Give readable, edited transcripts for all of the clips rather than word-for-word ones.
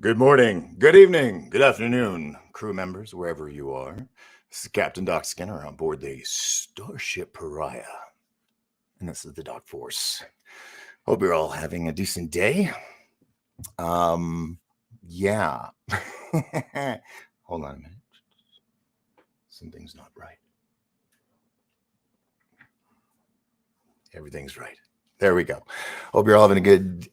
Good morning, good evening, good afternoon, crew members, wherever you are. This is Captain Doc Skinner on board the Starship Pariah. And this is the Doc Force. Hope you're all having a decent day. Yeah. Hold on a minute. Something's not right. Everything's right. There we go. Hope you're all having a good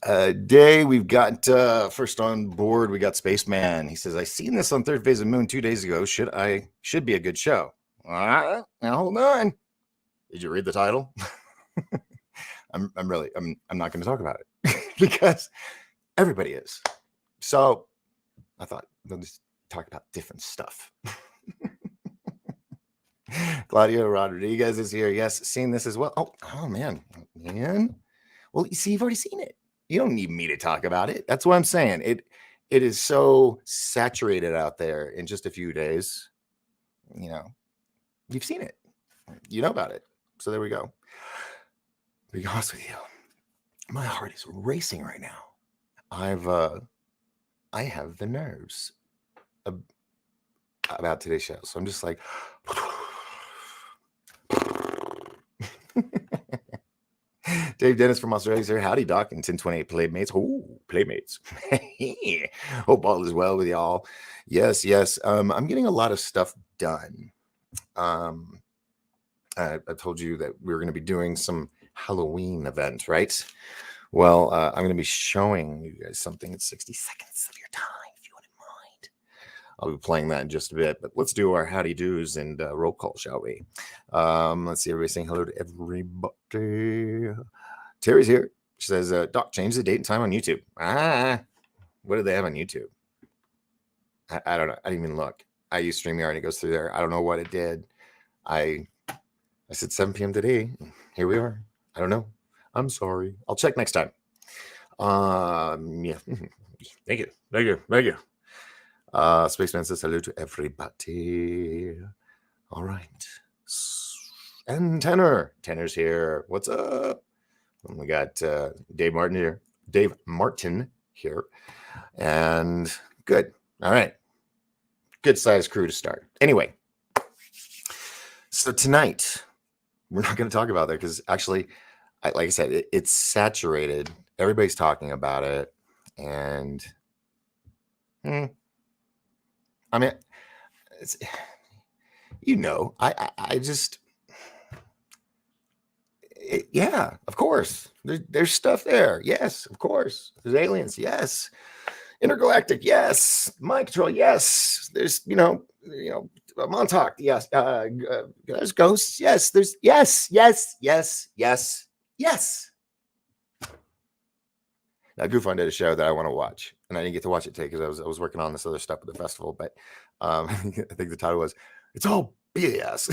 day. We've got first on board. We got Spaceman. He says, "I seen this on Third Phase of Moon 2 days ago. Should be a good show." Now hold on. Did you read the title? I'm not going to talk about it because everybody is. So I thought we'll just talk about different stuff. Claudio Rodriguez is here. Yes, seen this as well. Oh man. Well, you see, you've already seen it. You don't need me to talk about it. That's what I'm saying. It is so saturated out there in just a few days. You know, you've seen it. You know about it. So there we go. To be honest with you, my heart is racing right now. I have the nerves about today's show. So I'm just like Dave Dennis from Australia here. Howdy, Doc, and 1028 Playmates. Oh, Playmates. Hope all is well with y'all. Yes. I'm getting a lot of stuff done. I told you that we were going to be doing some Halloween event, right? Well, I'm going to be showing you guys something in 60 seconds of your time, if you wouldn't mind. I'll be playing that in just a bit, but let's do our howdy do's and roll call, shall we? Let's see, everybody saying hello to everybody. Terry's here. She says, Doc, change the date and time on YouTube. What do they have on YouTube? I don't know. I didn't even look. I use StreamYard and it goes through there. I don't know what it did. I said 7 p.m. today. Here we are. I don't know. I'm sorry. I'll check next time. Yeah. Thank you. Spaceman says hello to everybody. All right. And Tanner's here. What's up? And we got Dave Martin here. And good. All right. Good sized crew to start. Anyway. So tonight, we're not going to talk about that because actually, like I said, it's saturated. Everybody's talking about it. And I mean, it's, I just, yeah, of course. There's stuff there. Yes, of course. There's aliens. Yes. Intergalactic. Yes. Mind control. Yes. There's, Montauk. Yes. There's ghosts. Yes. There's yes. Now, Goofon did a show that I want to watch, and I didn't get to watch it today because I was working on this other stuff at the festival. But I think the title was "It's All BS."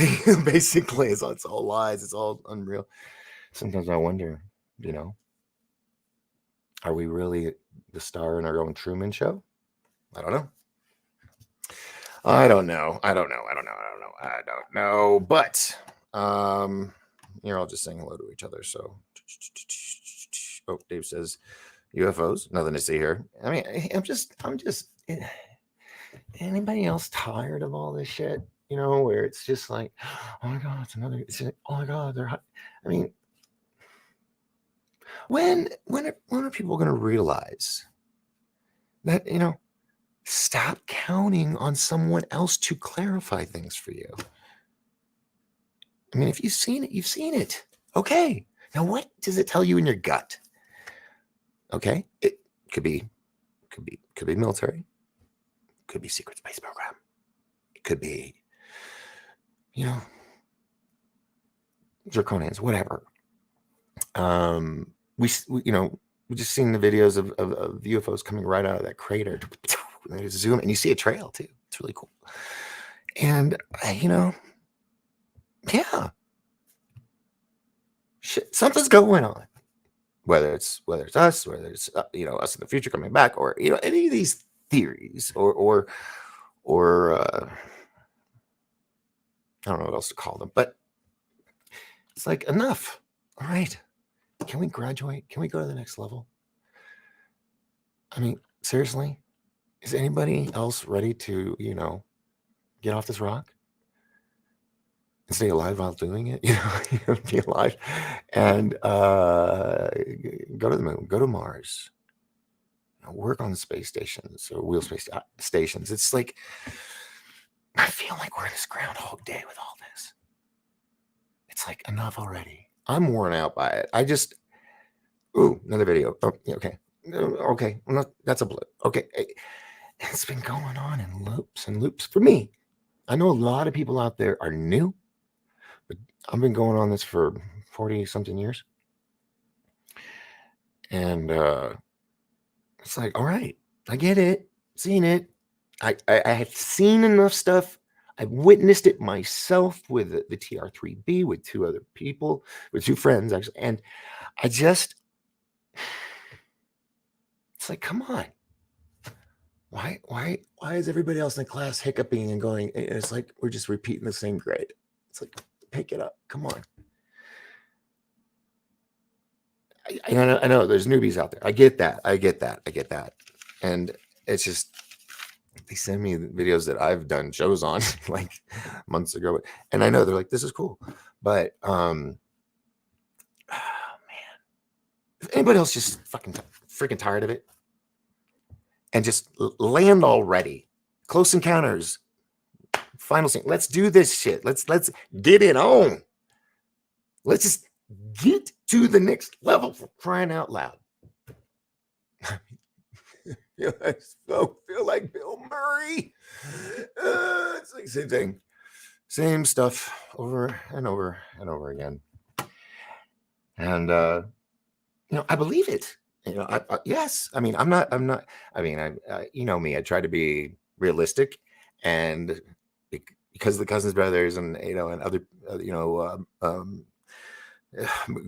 Basically, it's all lies. It's all unreal. Sometimes I wonder, are we really the star in our own Truman Show? I don't know. But you're all just saying hello to each other. So, Dave says UFOs. Nothing to see here. I mean, I'm just. Anybody else tired of all this shit? Where it's just like, oh my god, oh my god, they're hot. I mean, when are people going to realize that stop counting on someone else to clarify things for you? I mean, if you've seen it, you've seen it. Okay. Now, what does it tell you in your gut? Okay, it could be military, could be secret space program, it could be, draconians, whatever. We just seen the videos of UFOs coming right out of that crater. They zoom and you see a trail too. It's really cool. And yeah, shit, something's going on. Whether it's us, whether it's us in the future coming back, or any of these theories, or I don't know what else to call them, but it's like enough. All right, can we graduate? Can we go to the next level? I mean, seriously, Is anybody else ready to, get off this rock and stay alive while doing it? Be alive and go to the moon, go to Mars, work on the space stations or wheel space stations. It's like, I feel like we're in this Groundhog Day with all this. It's like, enough already. I'm worn out by it. Another video. Oh, yeah, okay. Okay. Well, that's a blip. Okay. It's been going on in loops and loops for me. I know a lot of people out there are new, but I've been going on this for 40 something years. And it's like, all right, I get it, seen it. I have seen enough stuff. I've witnessed it myself with the TR3B with two other people, with two friends actually. And it's like, come on. Why is everybody else in the class hiccuping and going? It's like we're just repeating the same grade. It's like, pick it up. Come on. I know there's newbies out there. I get that. And it's just, they send me videos that I've done shows on like months ago. And I know they're like, this is cool. But oh man. If anybody else just freaking tired of it, and just land already. Close Encounters, final scene. Let's do this shit. Let's get it on. Let's just get to the next level, for crying out loud. I feel like Bill Murray. It's like the same thing. Same stuff over and over and over again. And I believe it. Yes. I mean, I'm not. I mean, you know me. I try to be realistic, and because of the Cousins brothers and and other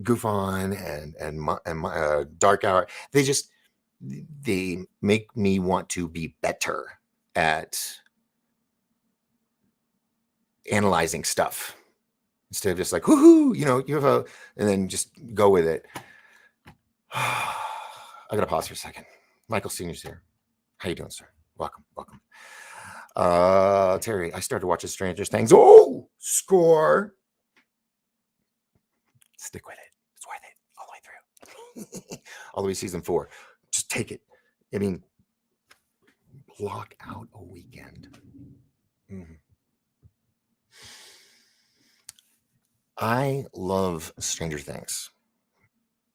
Goof On and Dark Hour, they make me want to be better at analyzing stuff instead of just like woohoo, UFO, and then just go with it. I gotta pause for a second. Michael Senior's here. How you doing, sir? Welcome. Terry, I started watching Stranger Things. Oh, score. Stick with it. It's worth it all the way through. All the way season 4. Just take it. I mean, block out a weekend. Mm-hmm. I love Stranger Things,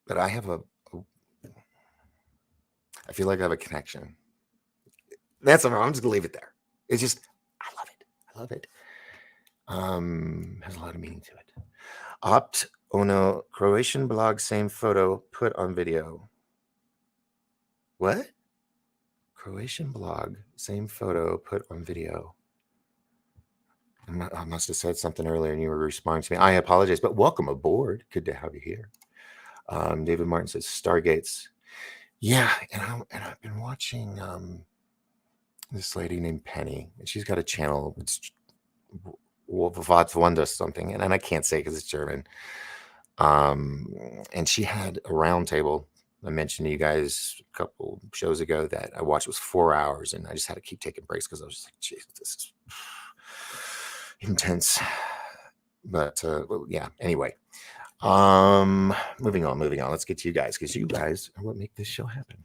but I feel like I have a connection. I'm just gonna leave it there. It's just, I love it. Has a lot of meaning to it. Opt Ono, Croatian blog, same photo put on video. What? Croatian blog, same photo put on video. I must have said something earlier and you were responding to me. I apologize, but welcome aboard. Good to have you here. David Martin says Stargates. Yeah, and I've been watching this lady named Penny, and she's got a channel. It's Wanda something, and I can't say because it's German. And she had a round table. I mentioned to you guys a couple shows ago that I watched. It was 4 hours, and I just had to keep taking breaks because I was just like, Jesus, this is intense. But yeah. Anyway, moving on. Let's get to you guys because you guys are what make this show happen.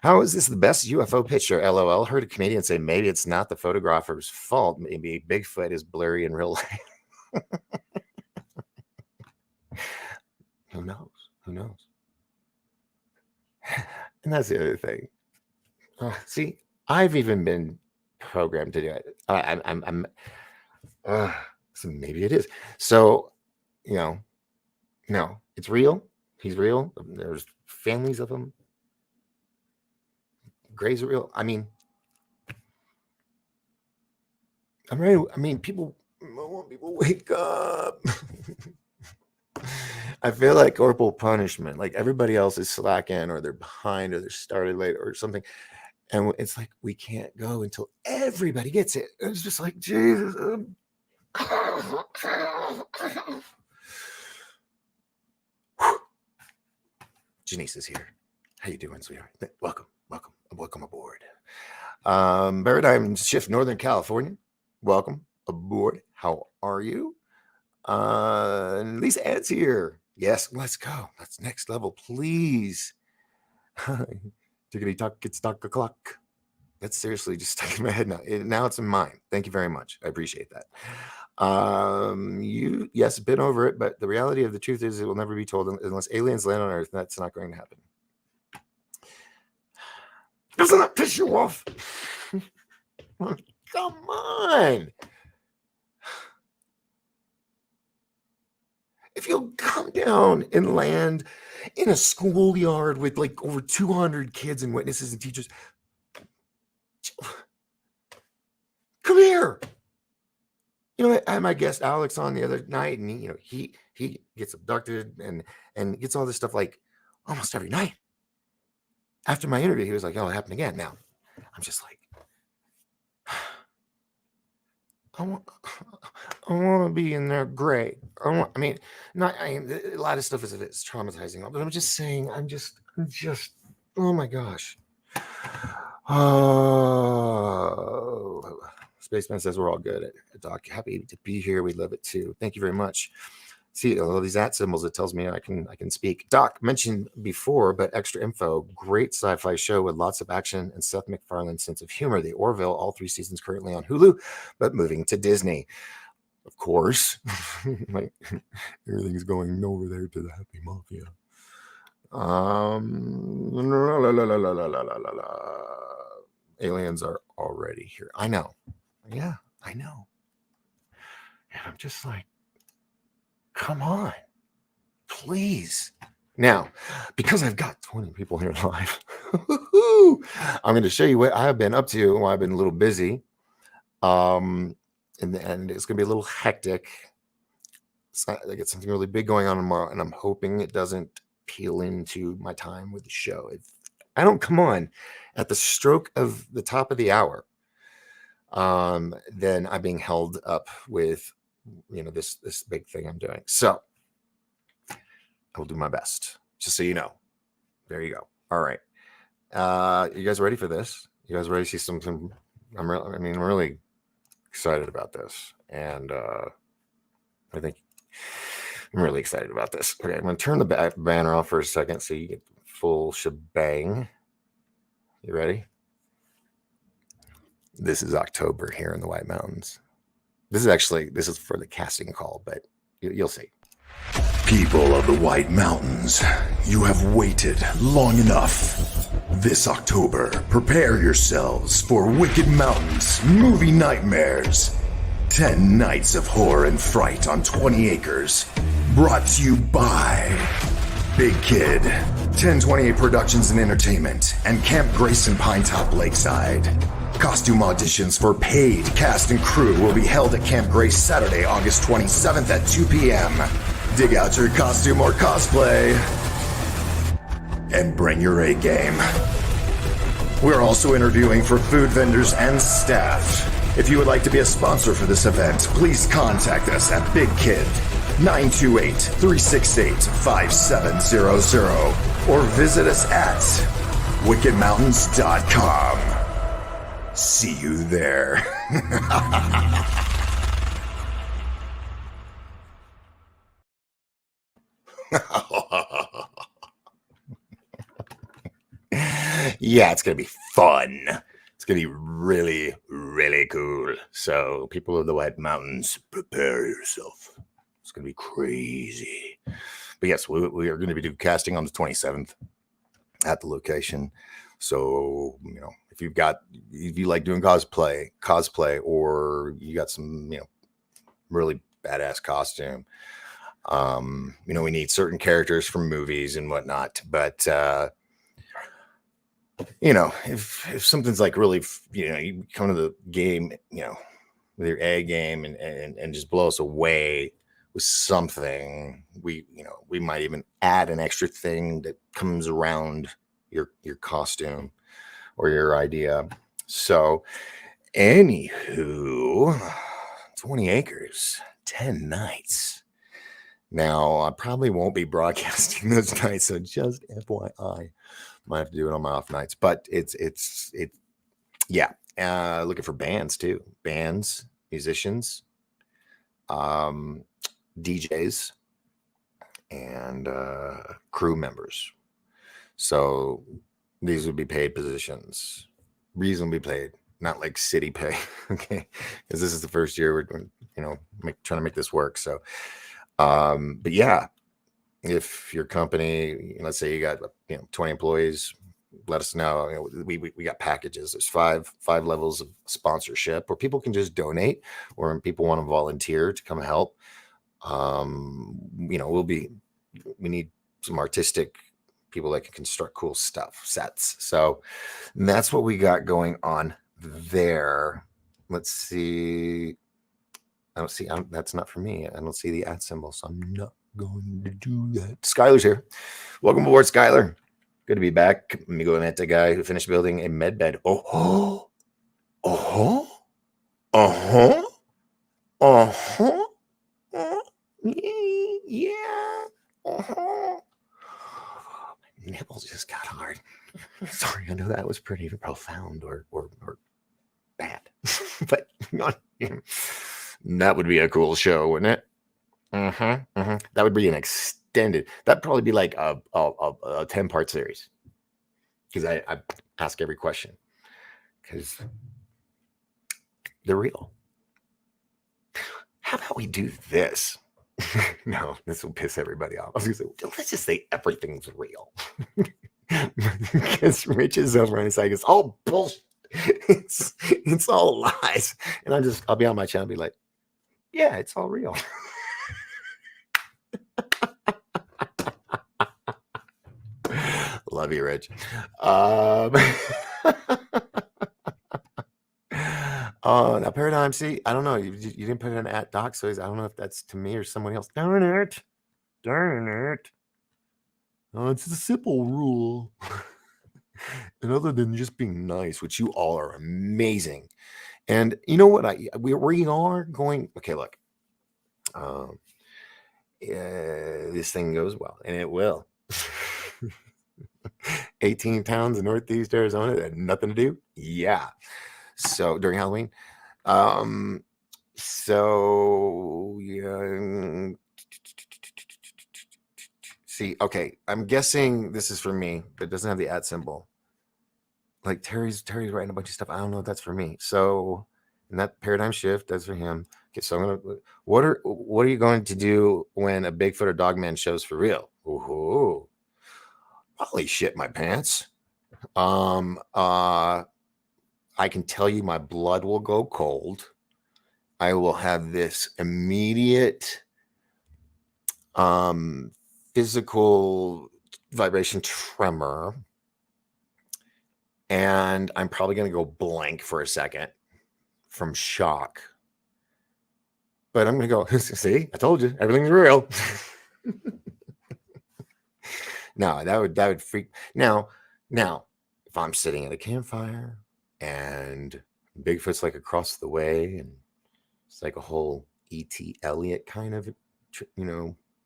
How is this the best UFO picture? LOL. Heard a comedian say maybe it's not the photographer's fault. Maybe Bigfoot is blurry in real life. Who knows? And that's the other thing. See, I've even been programmed to do it. So maybe it is. So, no, it's real. He's real. There's families of them. Gray's real. I mean, I'm ready. I mean, people wake up. I feel like corporal punishment. Like everybody else is slacking, or they're behind, or they're started late, or something. And it's like we can't go until everybody gets it. It's just like Jesus. Janice is here. How you doing, sweetheart? Welcome aboard. Paradigm Shift Northern California. Welcome aboard. How are you? Lisa Ann's here. Yes, let's go. That's next level, please. Tickety tock, it's talk o'clock. That's seriously just stuck in my head now. Now it's in mine. Thank you very much. I appreciate that. Yes, been over it, but the reality of the truth is it will never be told unless aliens land on Earth. That's not going to happen. Doesn't that piss you off? Come on. If you'll come down and land in a schoolyard with like over 200 kids and witnesses and teachers, come here. You know, I had my guest Alex on the other night, and he gets abducted and gets all this stuff like almost every night. After my interview, he was like, "Oh, it happened again." Now, I'm just like, I want to be in there. Great. A lot of stuff is traumatizing, but I'm just saying, I'm just, oh my gosh. Oh, Spaceman says we're all good at Doc. Happy to be here. We love it too. Thank you very much. See all these @ symbols. It tells me I can speak. Doc mentioned before, but extra info. Great sci-fi show with lots of action and Seth MacFarlane's sense of humor. The Orville, all 3 seasons currently on Hulu, but moving to Disney. Of course, like everything's going over there to the Happy Mafia. Aliens are already here. I know. Yeah, I know. And I'm just like, come on, please. Now, because I've got 20 people here live, I'm going to show you what I've been up to while I've been a little busy. And it's going to be a little hectic. I get something really big going on tomorrow, and I'm hoping it doesn't peel into my time with the show. If I don't come on at the stroke of the top of the hour, then I'm being held up with, this big thing I'm doing. So I will do my best, just so you know. There you go. All right. You guys ready for this? You guys ready to see something? I'm really excited about this. And I think I'm really excited about this. Okay, I'm going to turn the banner off for a second so you get the full shebang. You ready? This is October here in the White Mountains. This is for the casting call, but you'll see. People of the White Mountains, you have waited long enough. This October, prepare yourselves for Wicked Mountains Movie Nightmares. 10 nights of horror and fright on 20 acres. Brought to you by Big Kid, 1028 Productions and Entertainment, and Camp Grace in Pinetop Lakeside. Costume auditions for paid cast and crew will be held at Camp Grace Saturday, August 27th at 2 p.m. Dig out your costume or cosplay and bring your A game. We're also interviewing for food vendors and staff. If you would like to be a sponsor for this event, please contact us at Big Kid 928-368-5700 or visit us at wickedmountains.com. See you there. Yeah, it's going to be fun. It's going to be really, really cool. So, people of the White Mountains, prepare yourself. It's going to be crazy. But yes, we are going to be doing casting on the 27th at the location. So, if you like doing cosplay, or you got some, really badass costume, we need certain characters from movies and whatnot. But, if something's like really, you come to the game, with your A game and just blow us away with something, we might even add an extra thing that comes around your costume or your idea. So, anywho, 20 acres, 10 nights. Now, I probably won't be broadcasting those nights, so just FYI, might have to do it on my off nights. But it's Yeah. Looking for bands too. Bands, musicians, DJs, and crew members. So these would be paid positions, reasonably paid, not like city pay. Okay, because this is the first year we're doing, trying to make this work. So, but yeah, if your company, let's say you got 20 employees, let us know. We got packages. There's five levels of sponsorship, where people can just donate, or people want to volunteer to come help. We need some artistic people that can construct cool sets. So that's what we got going on there. Let's see. That's not for me. I don't see the @ symbol, so I'm not going to do that. Skylar's here. Welcome aboard, Skylar. Good to be back. Let me go and meet the guy who finished building a med bed. Oh, uh-huh, uh-huh, uh-huh, yeah, uh-huh. My nipples just got hard. Sorry, I know that was pretty profound or bad, but that would be a cool show, wouldn't it? That would be an extended. That'd probably be like a 10-part series, because I ask every question, because they're real. How about we do this? No, this will piss everybody off. I was gonna say, let's just say everything's real. Because Rich is over on his side. It's all bullshit. It's all lies. And I'll be on my channel and be like, yeah, it's all real. Love you, Rich. Oh, now Paradigm. See, I don't know. You didn't put it in @doc, so I don't know if that's to me or someone else. Darn it. Oh, it's a simple rule. And other than just being nice, which you all are amazing. And you know what? We are going. Okay, look. This thing goes well, and it will. 18 towns in Northeast Arizona that had nothing to do. Yeah. So during Halloween. So yeah. See, okay. I'm guessing this is for me, but it doesn't have the @ symbol. Like Terry's writing a bunch of stuff. I don't know if that's for me. So, and that paradigm shift, that's for him. Okay, so I'm gonna. What are you going to do when a Bigfoot or Dogman shows for real? Ooh, probably shit my pants. I can tell you, my blood will go cold. I will have this immediate physical vibration tremor. And I'm probably going to go blank for a second from shock. But I'm going to go, see, I told you, everything's real. No, that would freak. Now, if I'm sitting at a campfire and Bigfoot's like across the way, and it's like a whole E.T. Elliott kind of,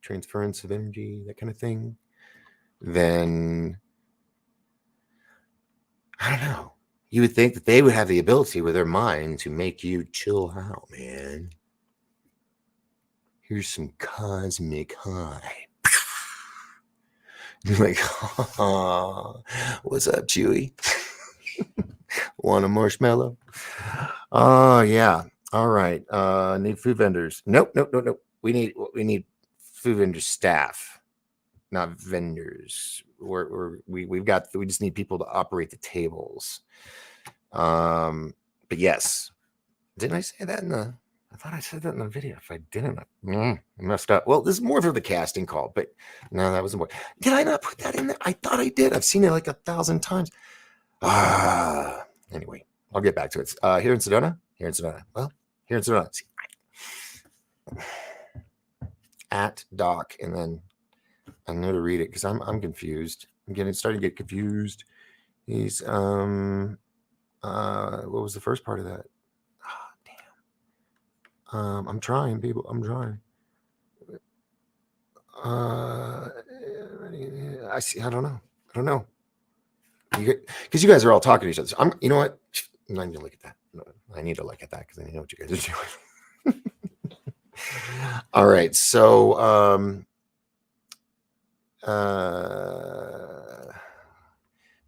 transference of energy, that kind of thing, then I don't know. You would think that they would have the ability with their mind to make you chill out, man. Here's some cosmic high. You're like, oh, what's up, Chewy? Want a marshmallow? Oh, yeah. All right. Need food vendors. Nope. We need food vendor staff, not vendors. We just need people to operate the tables. But yes, didn't I say that I thought I said that in the video. If I didn't, I messed up. Well, this is more for the casting call, but no, that wasn't more. Did I not put that in there? I thought I did. I've seen it like 1,000 times. Anyway, I'll get back to it. Here in Sedona. Well, here in Sedona. See, @doc, and then I know to read it because I'm confused. I'm starting to get confused. He's what was the first part of that? Oh, damn. I'm trying, people. I'm trying. I see. I don't know. Because you guys are all talking to each other. So you know what? I need to look at that. No, I need to look at that because I know what you guys are doing. All right. So,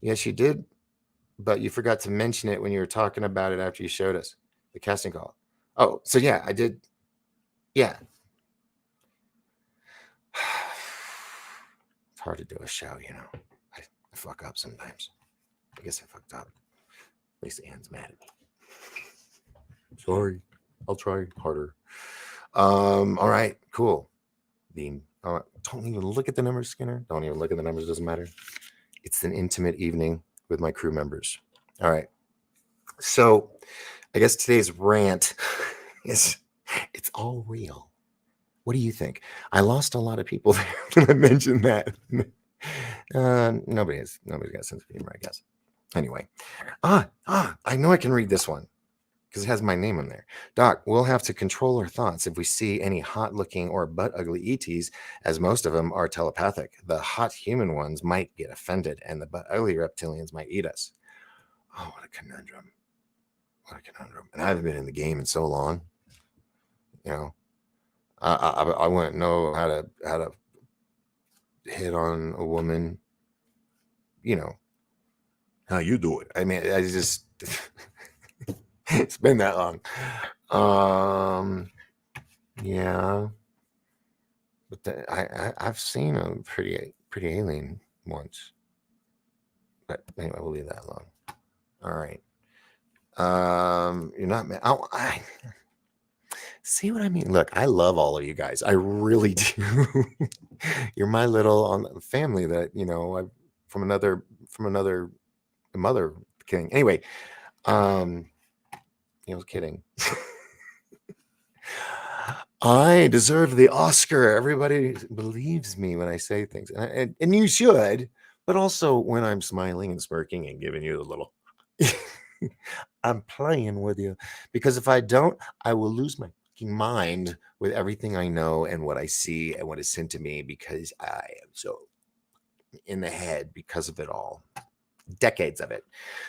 yes, you did, but you forgot to mention it when you were talking about it after you showed us the casting call. Oh, so yeah, I did. Yeah. It's hard to do a show, you know. I fuck up sometimes. I guess I fucked up. At least Anne's mad at me. Sorry. I'll try harder. All right, cool. Dean. Don't even look at the numbers, Skinner. Don't even look at the numbers, doesn't matter. It's an intimate evening with my crew members. All right. So I guess today's rant is it's all real. What do you think? I lost a lot of people there when I mentioned that. Nobody's got a sense of humor, I guess. Anyway. I know I can read this one because it has my name on there. Doc, we'll have to control our thoughts if we see any hot looking or butt ugly ETs, as most of them are telepathic. The hot human ones might get offended, and the butt ugly reptilians might eat us. Oh, what a conundrum. What a conundrum. And I haven't been in the game in so long. You know, I wouldn't know how to hit on a woman. You know, how you do it. I mean, I just it's been that long. Yeah, but I've seen a pretty alien once. But anyway, we'll leave that alone. All right. You're not. I see what I mean. Look, I love all of you guys. I really do. You're my little family that I from another mother king. Anyway, kidding. I deserve the Oscar. Everybody believes me when I say things, and you should. But also when I'm smiling and smirking and giving you the little, I'm playing with you, because if I don't, I will lose my fucking mind with everything I know and what I see and what is sent to me, because I am so in the head because of it all, decades of it.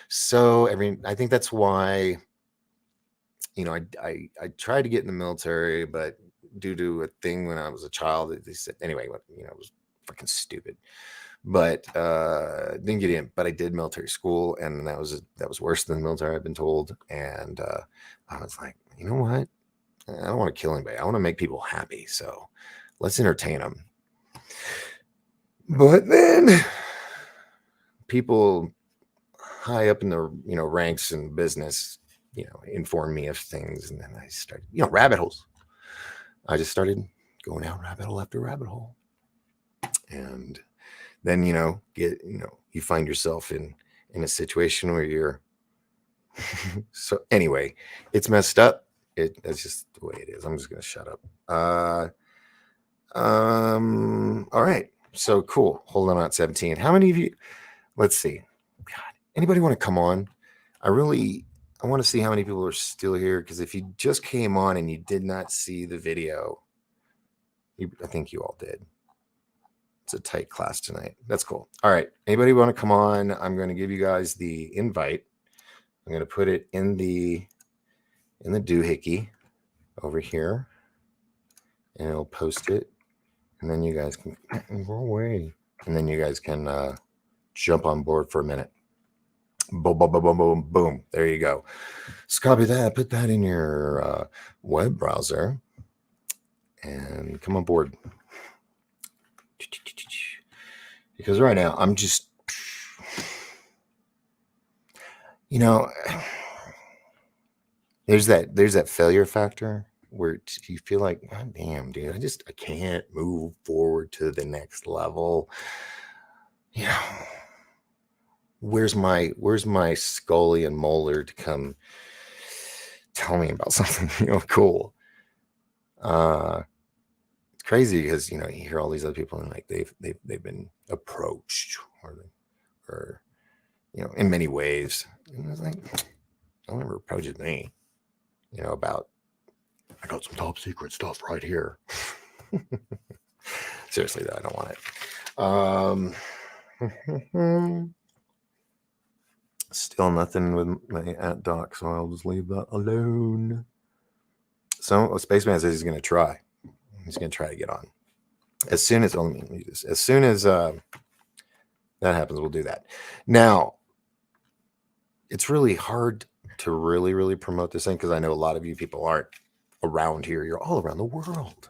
So I think that's why. I tried to get in the military, but due to a thing when I was a child, they said anyway. It was fucking stupid, but didn't get in. But I did military school, and that was worse than the military, I've been told. And I was like, you know what? I don't want to kill anybody. I want to make people happy. So let's entertain them. But then people high up in the ranks in business inform me of things, and then I started rabbit holes. I just started going down rabbit hole after rabbit hole, and then you find yourself in a situation where you're so anyway, it's messed up. That's just the way it is. I'm just gonna shut up. All right, so cool. Hold on at 17. How many of you? Let's see. God, anybody want to come on? I want to see how many people are still here, because if you just came on and you did not see the video, I think you all did. It's a tight class tonight. That's cool. All right. Anybody want to come on? I'm going to give you guys the invite. I'm going to put it in the doohickey over here, and I'll post it. And then you guys can go away. And then you guys can jump on board for a minute. Boom, boom, boom, boom, boom, boom. There you go. Just copy that. Put that in your web browser, and come on board. Because right now I'm just, there's that failure factor where you feel like, God damn, dude, I can't move forward to the next level. Where's my Scully and Mulder to come tell me about something cool? It's crazy because you hear all these other people, and like they've been approached or in many ways, and I was like, don't ever approach me about, I got some top secret stuff right here. Seriously though, I don't want it. Still nothing with my @doc, so I'll just leave that alone. So Spaceman says he's going to try. He's going to try to get on as soon as that happens. We'll do that. Now, it's really hard to really promote this thing because I know a lot of you people aren't around here. You're all around the world,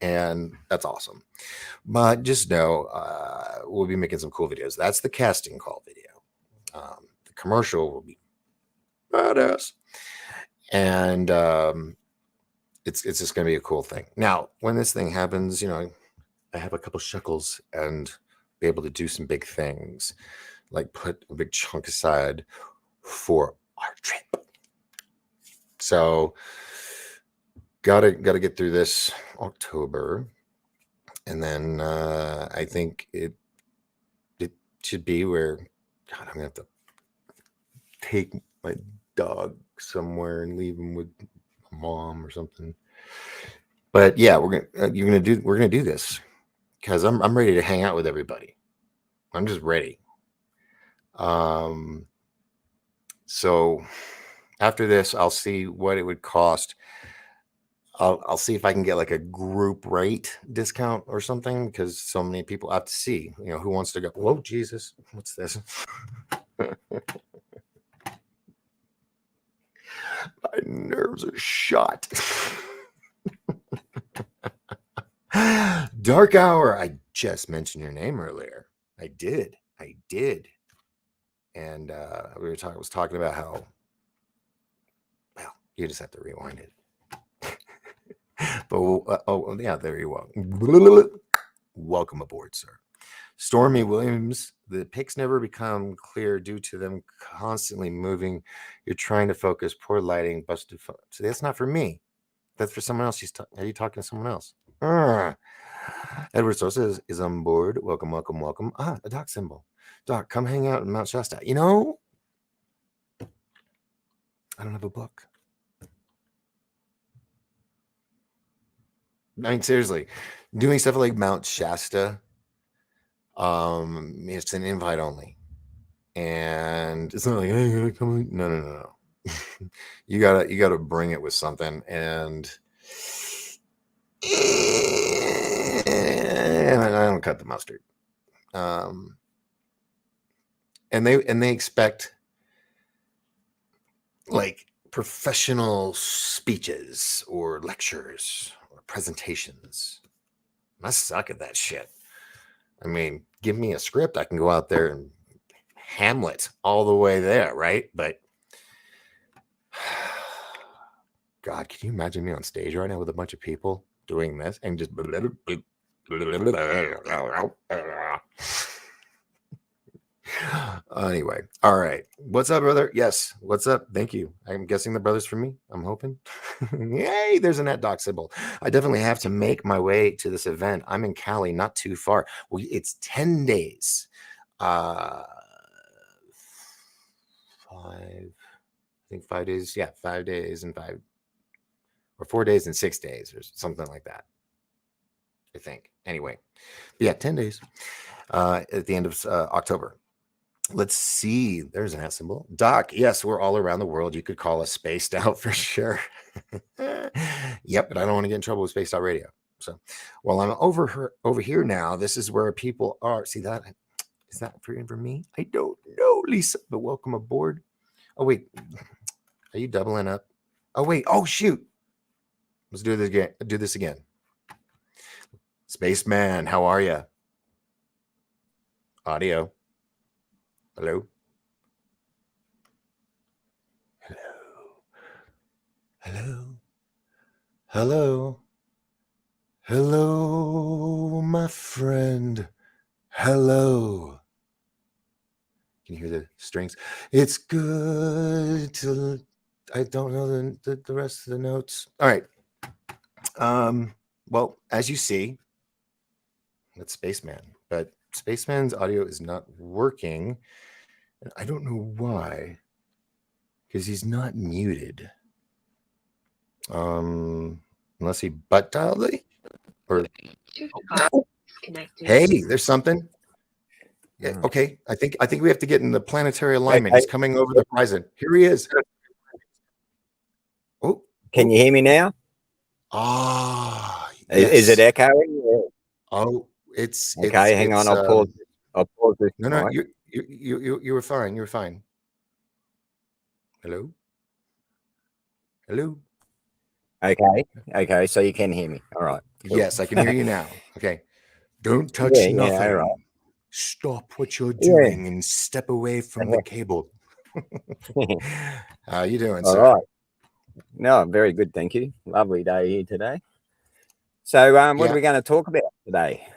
and that's awesome. But just know we'll be making some cool videos. That's the casting call video. The commercial will be badass, and it's just going to be a cool thing. Now, when this thing happens, you know, I have a couple shekels and be able to do some big things, like put a big chunk aside for our trip. So gotta get through this October, and then I think it should be where, God, I'm gonna have to take my dog somewhere and leave him with a mom or something. But yeah, we're gonna do this because I'm ready to hang out with everybody. I'm just ready. So after this, I'll see what it would cost. I'll see if I can get like a group rate discount or something because so many people have to see, you know, who wants to go. Whoa, Jesus, what's this? My nerves are shot. Dark Hour. I just mentioned your name earlier. I did. And I was talking about how, well, you just have to rewind it. But oh yeah, there you are. Welcome aboard, sir. Stormy Williams. The pics never become clear due to them constantly moving. You're trying to focus. Poor lighting. Busted. So that's not for me. That's for someone else. Are you talking to someone else? Edward Sosa is on board. Welcome. Ah, a doc symbol. Doc, come hang out in Mount Shasta. You know, I don't have a book. I mean, seriously, doing stuff like Mount Shasta, it's an invite only, and it's not like, hey, come. No. you gotta bring it with something, and I don't cut the mustard. And they expect like professional speeches or lectures or presentations. I suck at that shit. I mean, give me a script, I can go out there and Hamlet all the way there, right? But God, can you imagine me on stage right now with a bunch of people doing this and just anyway, all right. What's up, brother? Yes. What's up? Thank you. I'm guessing the brother's for me. I'm hoping. Yay, there's a @doc symbol. I definitely have to make my way to this event. I'm in Cali, not too far. Well, it's 10 days. 5 days. Yeah, 5 days and 5 or 4 days and 6 days or something like that. I think. Anyway, but yeah, 10 days at the end of October. Let's see. There's an @ symbol. Doc, yes, we're all around the world. You could call us spaced out for sure. Yep, but I don't want to get in trouble with Spaced Out Radio. So, well, I'm over here now. This is where people are. See that? Is that for me? I don't know, Lisa, but welcome aboard. Oh, wait. Are you doubling up? Oh, wait. Oh, shoot. Let's do this again. Spaceman, how are you? Audio. Hello. Hello, my friend. Hello. Can you hear the strings? It's good to. I don't know the rest of the notes. All right. Well, as you see, that's Spaceman, but Spaceman's audio is not working. And I don't know why, because he's not muted. Unless he butt dialed it, or hey, there's something. Okay, I think we have to get in the planetary alignment. Okay. He's coming over the horizon. Here he is. Oh, Can you hear me now? Is it yes. echoing? Yeah. Oh, it's Okay, hang on. I'll pause this no, mic. you were fine. You were fine. Hello? Hello? Okay. So you can hear me. All right. Cool. Yes, I can hear you now. Okay. Don't touch Yeah. All right. nothing. Stop what you're Yeah. doing and step away from the cable. How you doing, All sir? right. No, I'm very good, thank you. Lovely day here today. So, what are Yeah. we going to talk about today?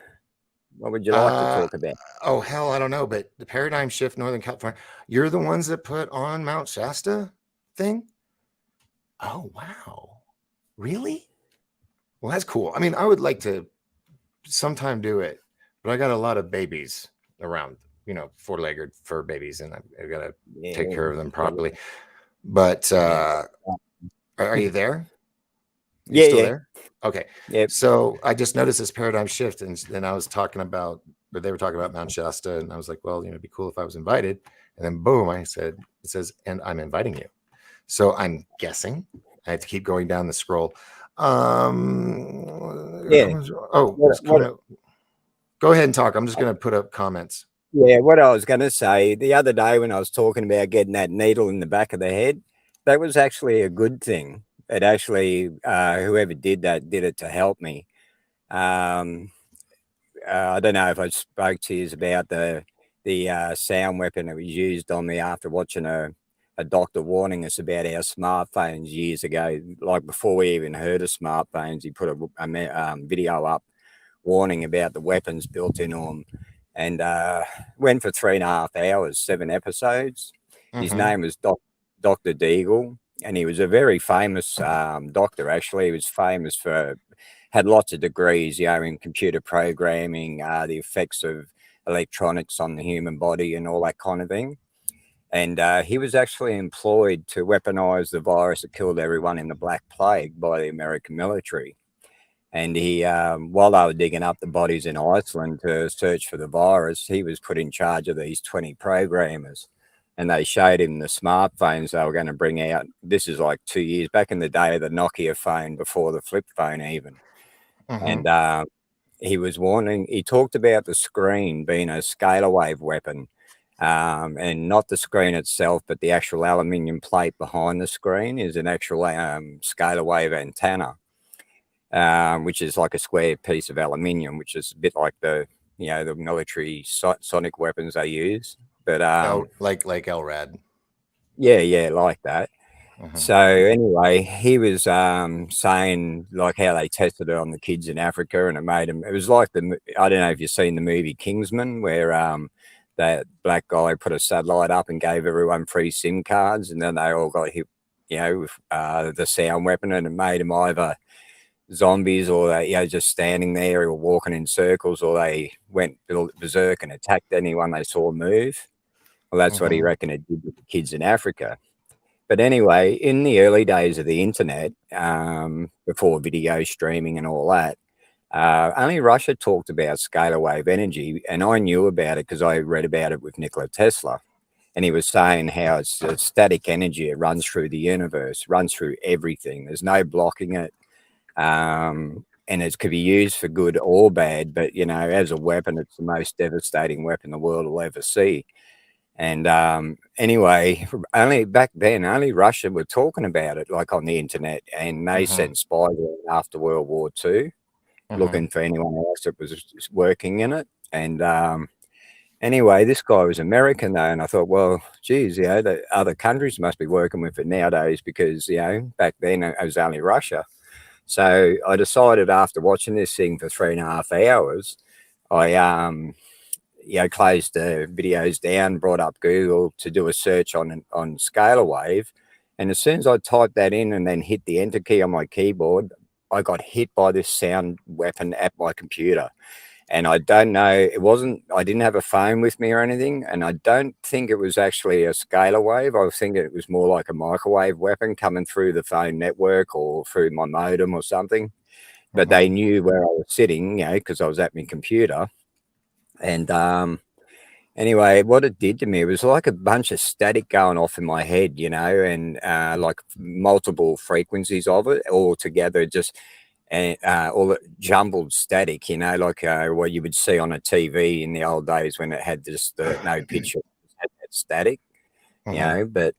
What would you like to talk about? Oh hell, I don't know, but the paradigm shift, Northern California. You're the ones that put on Mount Shasta thing? Oh wow. Really? Well, that's cool. I mean, I would like to sometime do it, but I got a lot of babies around, four-legged fur babies, and I got to take care of them properly. But are you there? You still there? Okay. Yep. So I just noticed this paradigm shift, and then I was talking about, but they were talking about Mount Shasta, and I was like, well, it'd be cool if I was invited. And then boom, it says, and I'm inviting you. So I'm guessing I have to keep going down the scroll. Yeah. Go ahead and talk. I'm just going to put up comments. Yeah, what I was going to say the other day when I was talking about getting that needle in the back of the head, that was actually a good thing. It actually, whoever did that did it to help me. I don't know if I spoke to you about the sound weapon that was used on me after watching a doctor warning us about our smartphones years ago, like before we even heard of smartphones. He put a video up warning about the weapons built into them, and went for 3.5 hours, 7 episodes. His name was Dr. Deagle, and he was a very famous doctor. Actually, he was famous for, had lots of degrees, in computer programming, the effects of electronics on the human body and all that kind of thing. And he was actually employed to weaponize the virus that killed everyone in the Black Plague by the American military. And he, while they were digging up the bodies in Iceland to search for the virus, he was put in charge of these 20 programmers. And they showed him the smartphones they were going to bring out. This is like 2 years back in the day, the Nokia phone before the flip phone even. And he was warning, he talked about the screen being a scalar wave weapon, and not the screen itself, but the actual aluminium plate behind the screen is an actual scalar wave antenna, which is like a square piece of aluminium, which is a bit like the military sonic weapons they use. But like LRAD. Yeah, like that. So anyway, he was saying like how they tested it on the kids in Africa, and it was like I don't know if you've seen the movie Kingsman, where that black guy put a satellite up and gave everyone free SIM cards, and then they all got hit, with the sound weapon, and it made them either zombies or they, just standing there or walking in circles, or they went berserk and attacked anyone they saw move. Well, that's what he reckoned it did with the kids in Africa. But anyway, in the early days of the internet, before video streaming and all that, only Russia talked about scalar wave energy, and I knew about it because I read about it with Nikola Tesla. And he was saying how it's a static energy. It runs through the universe, runs through everything. There's no blocking it. And it could be used for good or bad, but, as a weapon, it's the most devastating weapon the world will ever see. And anyway, only back then, only Russia were talking about it, like on the internet, and they sent spies after World War II, looking for anyone else that was working in it. And anyway, this guy was American though, and I thought, well, geez, the other countries must be working with it nowadays because back then it was only Russia. So I decided after watching this thing for 3.5 hours, I closed the videos down, brought up Google to do a search on scalar wave. And as soon as I typed that in and then hit the enter key on my keyboard, I got hit by this sound weapon at my computer. And I don't know, I didn't have a phone with me or anything. And I don't think it was actually a scalar wave. I think it was more like a microwave weapon coming through the phone network or through my modem or something. But they knew where I was sitting, because I was at my computer. And Anyway, what it did to me, it was like a bunch of static going off in my head, and like multiple frequencies of it all together, just and all the jumbled static, like what you would see on a TV in the old days when it had just no picture, it had that static, But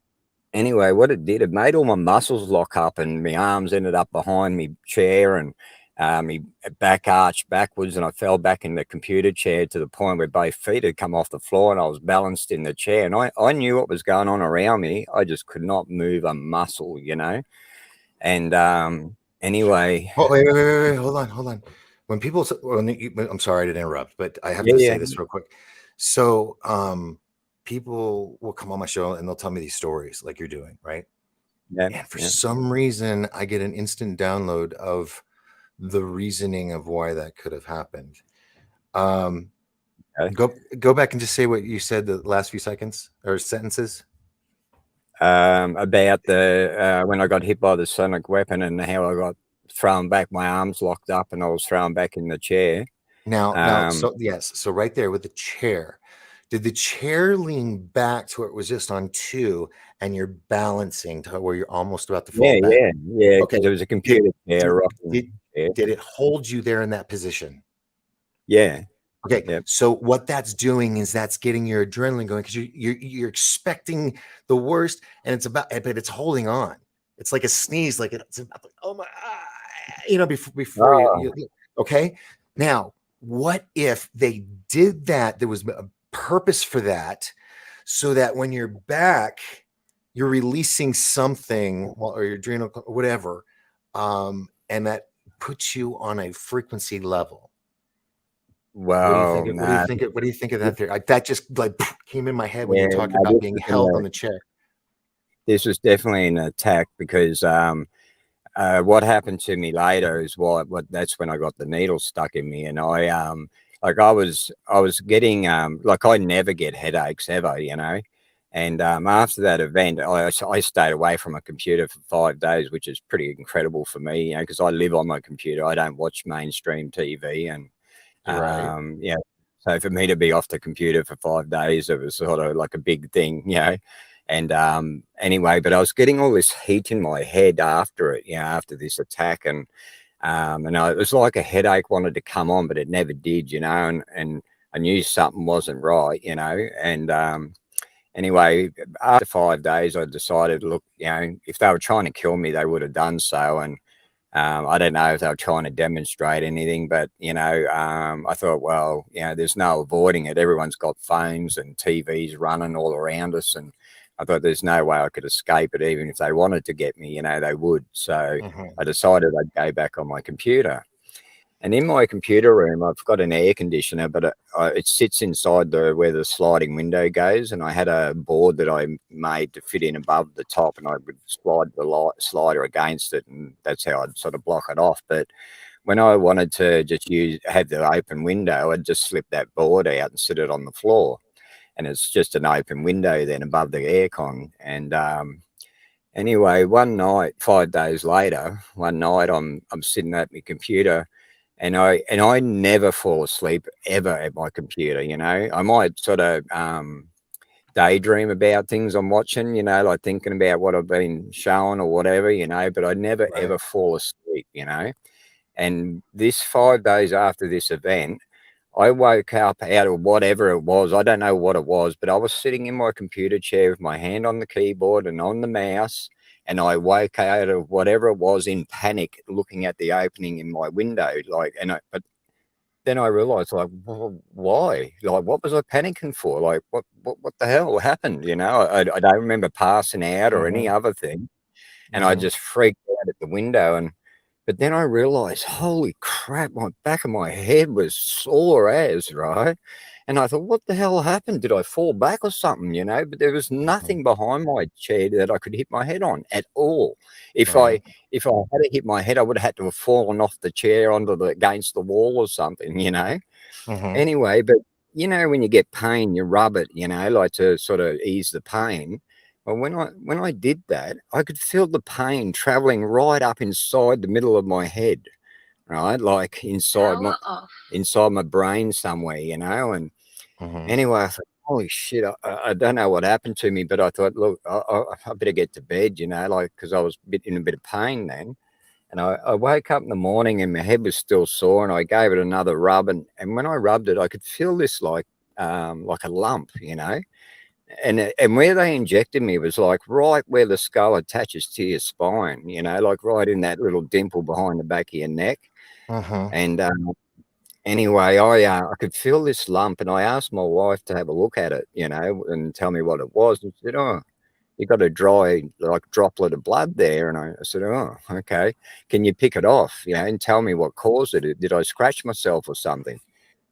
anyway, what it did, it made all my muscles lock up, and my arms ended up behind me chair, and my back arched backwards, and I fell back in the computer chair to the point where both feet had come off the floor, and I was balanced in the chair, and I knew what was going on around me. I just could not move a muscle, And anyway, Oh, wait, hold on. When people, I'm sorry to interrupt, but I have to yeah, say this real quick. So, people will come on my show and they'll tell me these stories like you're doing, right? yeah, And for yeah. some reason, I get an instant download of the reasoning of why that could have happened. Okay. Go back and just say what you said the last few seconds or sentences. About the when I got hit by the sonic weapon and how I got thrown back, my arms locked up, and I was thrown back in the chair. Now, so yes, so right there with the chair, did the chair lean back to where it was just on two, and you're balancing to where you're almost about to fall Yeah, back? yeah, Okay, because it was a did computer chair, did rocking did, chair. did it hold you there in that position? Yeah, Okay, yep. so what that's doing is that's getting your adrenaline going because you're expecting the worst, and but it's holding on. It's like a sneeze, like it's about to, oh my, before Oh, okay. Now, what if they did that? There was a purpose for that, so that when you're back, you're releasing something, or your adrenal, or whatever, and that puts you on a frequency level. What do you well, think? What do you no, think? What do you think of that theory? That just like came in my head when yeah, you're talking no, about being held on the chair. this was definitely an attack because what happened to me later is what that's when I got the needle stuck in me, and like I was getting like I never get headaches ever, and after that event, I stayed away from a computer for 5 days, which is pretty incredible for me, because I live on my computer. I don't watch mainstream TV, and Right. yeah. So for me to be off the computer for 5 days, it was sort of like a big thing. And anyway, but I was getting all this heat in my head after it, after this attack, and it was like a headache wanted to come on, but it never did, and I knew something wasn't right, and anyway, after 5 days, I decided, look, if they were trying to kill me, they would have done so, and I don't know if they were trying to demonstrate anything, but I thought, well, there's no avoiding it. Everyone's got phones and TVs running all around us, and I thought there's no way I could escape it. Even if they wanted to get me, they would. So Mhm. I decided I'd go back on my computer. And in my computer room, I've got an air conditioner, but it sits inside where the sliding window goes. And I had a board that I made to fit in above the top, and I would slide the slider against it, and that's how I'd sort of block it off. But when I wanted to just have the open window, I'd just slip that board out and sit it on the floor, and it's just an open window then above the aircon. And anyway, one night, 5 days later, one night I'm sitting at my computer, and I never fall asleep ever at my computer. I might sort of daydream about things I'm watching, like thinking about what I've been shown or whatever, but I never Right. ever fall asleep. And this 5 days after this event, I woke up out of whatever it was. I don't know what it was, but I was sitting in my computer chair with my hand on the keyboard and on the mouse. And I woke out of whatever it was in panic, looking at the opening in my window. But then I realized, like, well, why? Like, what was I panicking for? Like, what the hell happened? I don't remember passing out or any Mhm. other thing. And I Mhm. just freaked out at the window. But then I realized, holy crap, my back of my head was sore as, right? And I thought, what the hell happened? Did I fall back or something, But there was Mhm. nothing behind my chair that I could hit my head on at all. If I Right. if I had hit my head, I would have had to have fallen off the chair against the wall or something. Mhm. Anyway, but when you get pain, you rub it, like to sort of ease the pain. Well, when I did that, I could feel the pain traveling right up inside the middle of my head, right? Like inside my brain somewhere. And Mhm. anyway, I thought, holy shit, I don't know what happened to me, but I thought, look, I better get to bed, like, because I was in a bit of pain then. And I woke up in the morning and my head was still sore, and I gave it another rub. And when I rubbed it, I could feel this like a lump, and where they injected me was like right where the skull attaches to your spine, like right in that little dimple behind the back of your neck. Uh-huh. And anyway, I could feel this lump, and I asked my wife to have a look at it, and tell me what it was. And she said, "Oh, you got a dry like droplet of blood there." And I said, "Oh, okay. Can you pick it off, and tell me what caused it? Did I scratch myself or something?"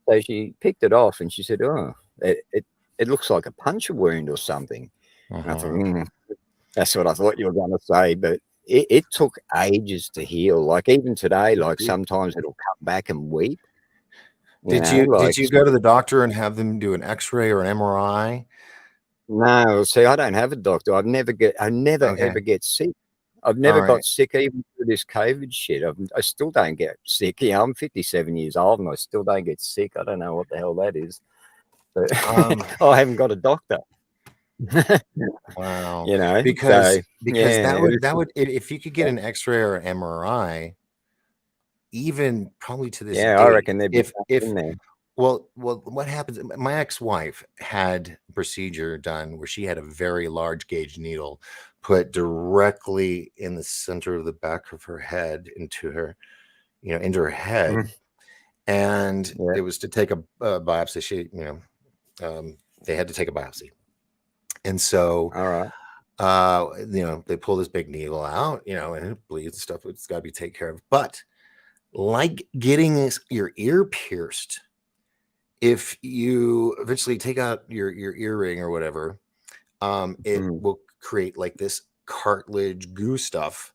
So she picked it off, and she said, "Oh, it looks like a puncture wound or something." And I thought, Uh-huh. that's what I thought you were going to say, but it took ages to heal. Like even today, like sometimes it'll come back and weep. Did Like you go to the doctor and have them do an X-ray or an MRI? no, see, I don't have a doctor. I never Okay. ever get sick. I've All never got right. sick even through this COVID shit. I still don't get sick. I'm 57 years old and I still don't get sick. I don't know what the hell that is, but Um, I haven't got a doctor. wow. So Because yeah, if you could get an X-ray or an MRI, even probably to this yeah, I date, reckon there'd be if something there. well, what happens? My ex-wife had a procedure done where she had a very large gauge needle put directly in the center of the back of her head into her head, Mhm. and Yeah, it was to take a biopsy. They had to take a biopsy, and so all right. they pull this big needle out, and it bleeds and stuff. It's got to be taken care of. But like getting your ear pierced, if you eventually take out your earring or whatever, it Mm, will create like this cartilage goo stuff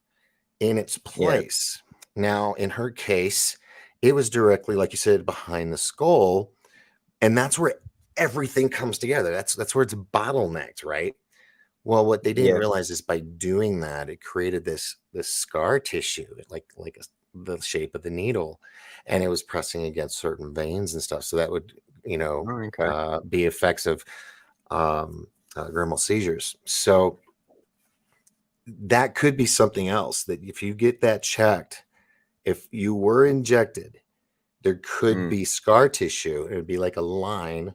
in its yeah, place. Now, in her case, it was directly, like you said, behind the skull, and that's where everything comes together. That's where it's bottlenecked, right? Well, what they didn't yeah. realize is by doing that, it created this scar tissue, the shape of the needle, and it was pressing against certain veins and stuff. So that would, Oh, okay. be effects of dermal seizures. So that could be something else that if you get that checked, if you were injected, there could Mm. be scar tissue. It would be like a line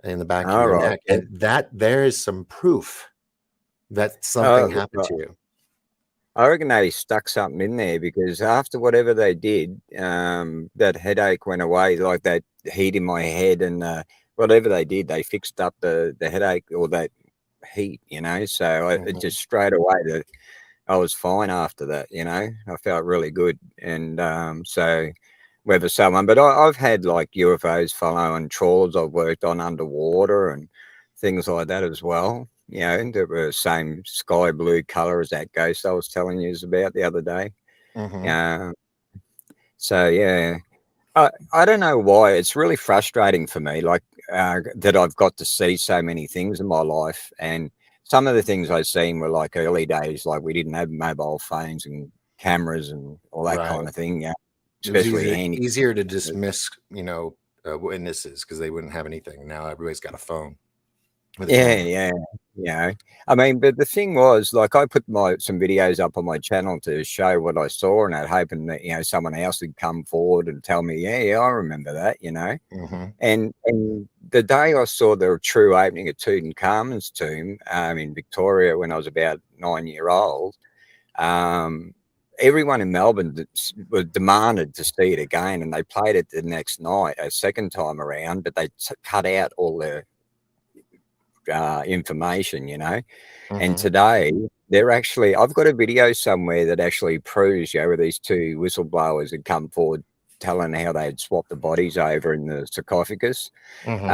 in the back of All your right. neck, and that there is some proof that something Uh, happened to you. I reckon they stuck something in there because after whatever they did, that headache went away, like that heat in my head, and whatever they did, they fixed up the headache or that heat, So it Mhm. just straight away that I was fine after that, I felt really good, and so whether someone, but I've had like UFOs following trawlers I've worked on underwater and things like that as well. And they were the same sky blue color as that ghost I was telling you about the other day. Mhm. Uh, so yeah, I don't know why it's really frustrating for me, like that I've got to see so many things in my life, and some of the things I've seen were like early days, like we didn't have mobile phones and cameras and all that kind Right. of thing. Yeah, It was especially handy. easier to dismiss, witnesses because they wouldn't have anything. Now everybody's got a phone with a Yeah, camera. yeah, I mean, but the thing was, like, I put some videos up on my channel to show what I saw, and that hoping that someone else would come forward and tell me, yeah, I remember that. Hmm. And the day I saw the true opening of Tutankhamun's tomb in Victoria when I was about 9 year old, um, everyone in Melbourne was demanded to see it again, and they played it the next night, a second time around, but they cut out all the information. And Hmm. today they're actually, I've got a video somewhere that actually proves, where these two whistleblowers had come forward telling how they had swapped the bodies over in the sarcophagus. Hmm.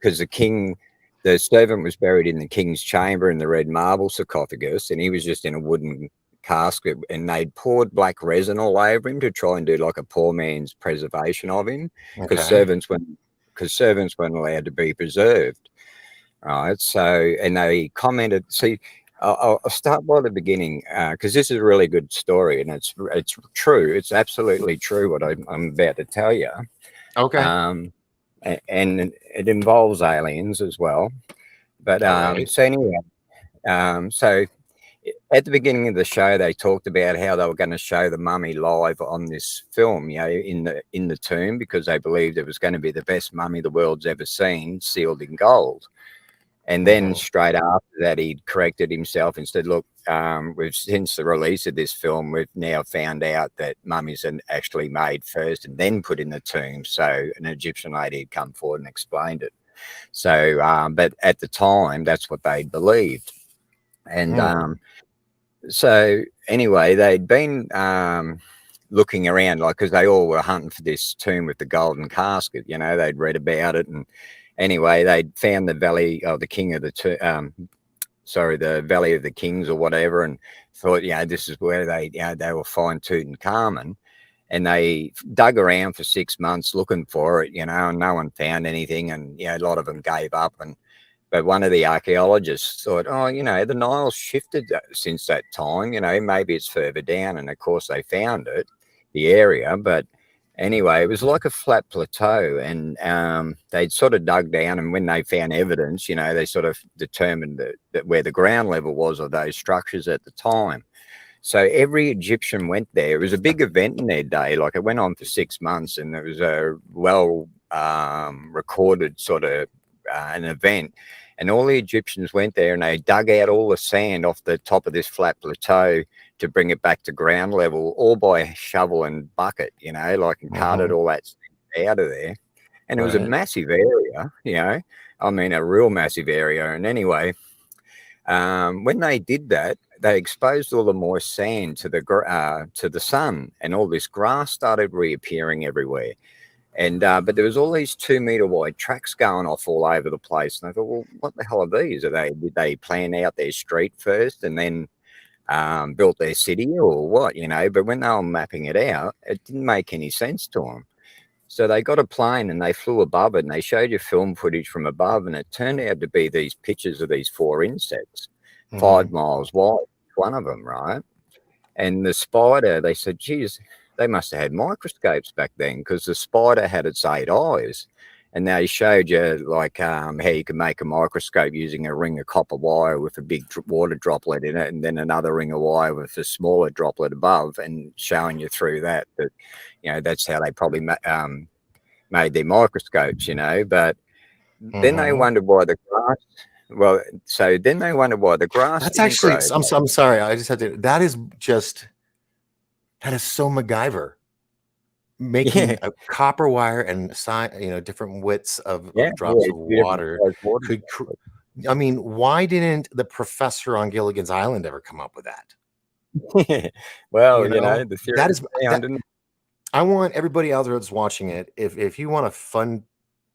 Because the servant was buried in the king's chamber in the red marble sarcophagus, and he was just in a wooden casket, and they'd poured black resin all over him to try and do like a poor man's preservation of him, because Okay. servants weren't allowed to be preserved. Right. So, and they commented, see, I'll start by the beginning because this is a really good story, and it's true. It's absolutely true what I'm about to tell you. Okay. Um, and it involves aliens as well. But All right. so anyway, so at the beginning of the show, they talked about how they were going to show the mummy live on this film, in the tomb, because they believed it was going to be the best mummy the world's ever seen, sealed in gold. And then Mhm. straight after that, he corrected himself and said, "Look, we've since the release of this film, we've now found out that mummies are actually made first and then put in the tomb." So an Egyptian lady had come forward and explained it. So, but at the time, that's what they believed. And Hmm. so anyway, they'd been looking around, like, because they all were hunting for this tomb with the golden casket. They'd read about it, and anyway, they'd found the valley of the king of the Valley of the Kings or whatever, and thought, this is where they will find Tutankhamun. And they dug around for 6 months looking for it, and no one found anything, and a lot of them gave up. But one of the archaeologists thought, oh, the Nile's shifted since that time, maybe it's further down. And of course, they found it, the area. But anyway, it was like a flat plateau. And they'd sort of dug down. And when they found evidence, they sort of determined that where the ground level was of those structures at the time. So every Egyptian went there. It was a big event in their day. Like, it went on for 6 months, and it was a well recorded sort of an event. And all the Egyptians went there and they dug out all the sand off the top of this flat plateau to bring it back to ground level, all by shovel and bucket, and carted Mhm. all that sand out of there. And it was a Right. massive area, I mean, a real massive area. And anyway, when they did that, they exposed all the moist sand to the sun, and all this grass started reappearing everywhere. And but there was all these 2 meter wide tracks going off all over the place, and I thought, well, what the hell are these? Did they plan out their street first and then built their city, or what? But when they were mapping it out, it didn't make any sense to them. So they got a plane and they flew above it, and they showed you film footage from above, and it turned out to be these pictures of these 4 insects, Mhm. 5 miles wide, one of them, right? And the spider, they said, geez, they must have had microscopes back then, because the spider had its 8 eyes. And they showed you, like, how you can make a microscope using a ring of copper wire with a big water droplet in it, and then another ring of wire with a smaller droplet above, and showing you through that. But, that's how they probably made their microscopes, But then they Mhm. wondered why the grass. Well, so then they wondered why the grass That's didn't actually. grow. I'm sorry. I just had to. That is so MacGyver. Yeah, Making a copper wire and different widths yeah, of drops yeah. of Two different water size water could. droplets. I mean, why didn't the professor on Gilligan's Island ever come up with that? Well, You know, the theory that was is sound, that. didn't I want everybody out there that's watching it. If you want a fun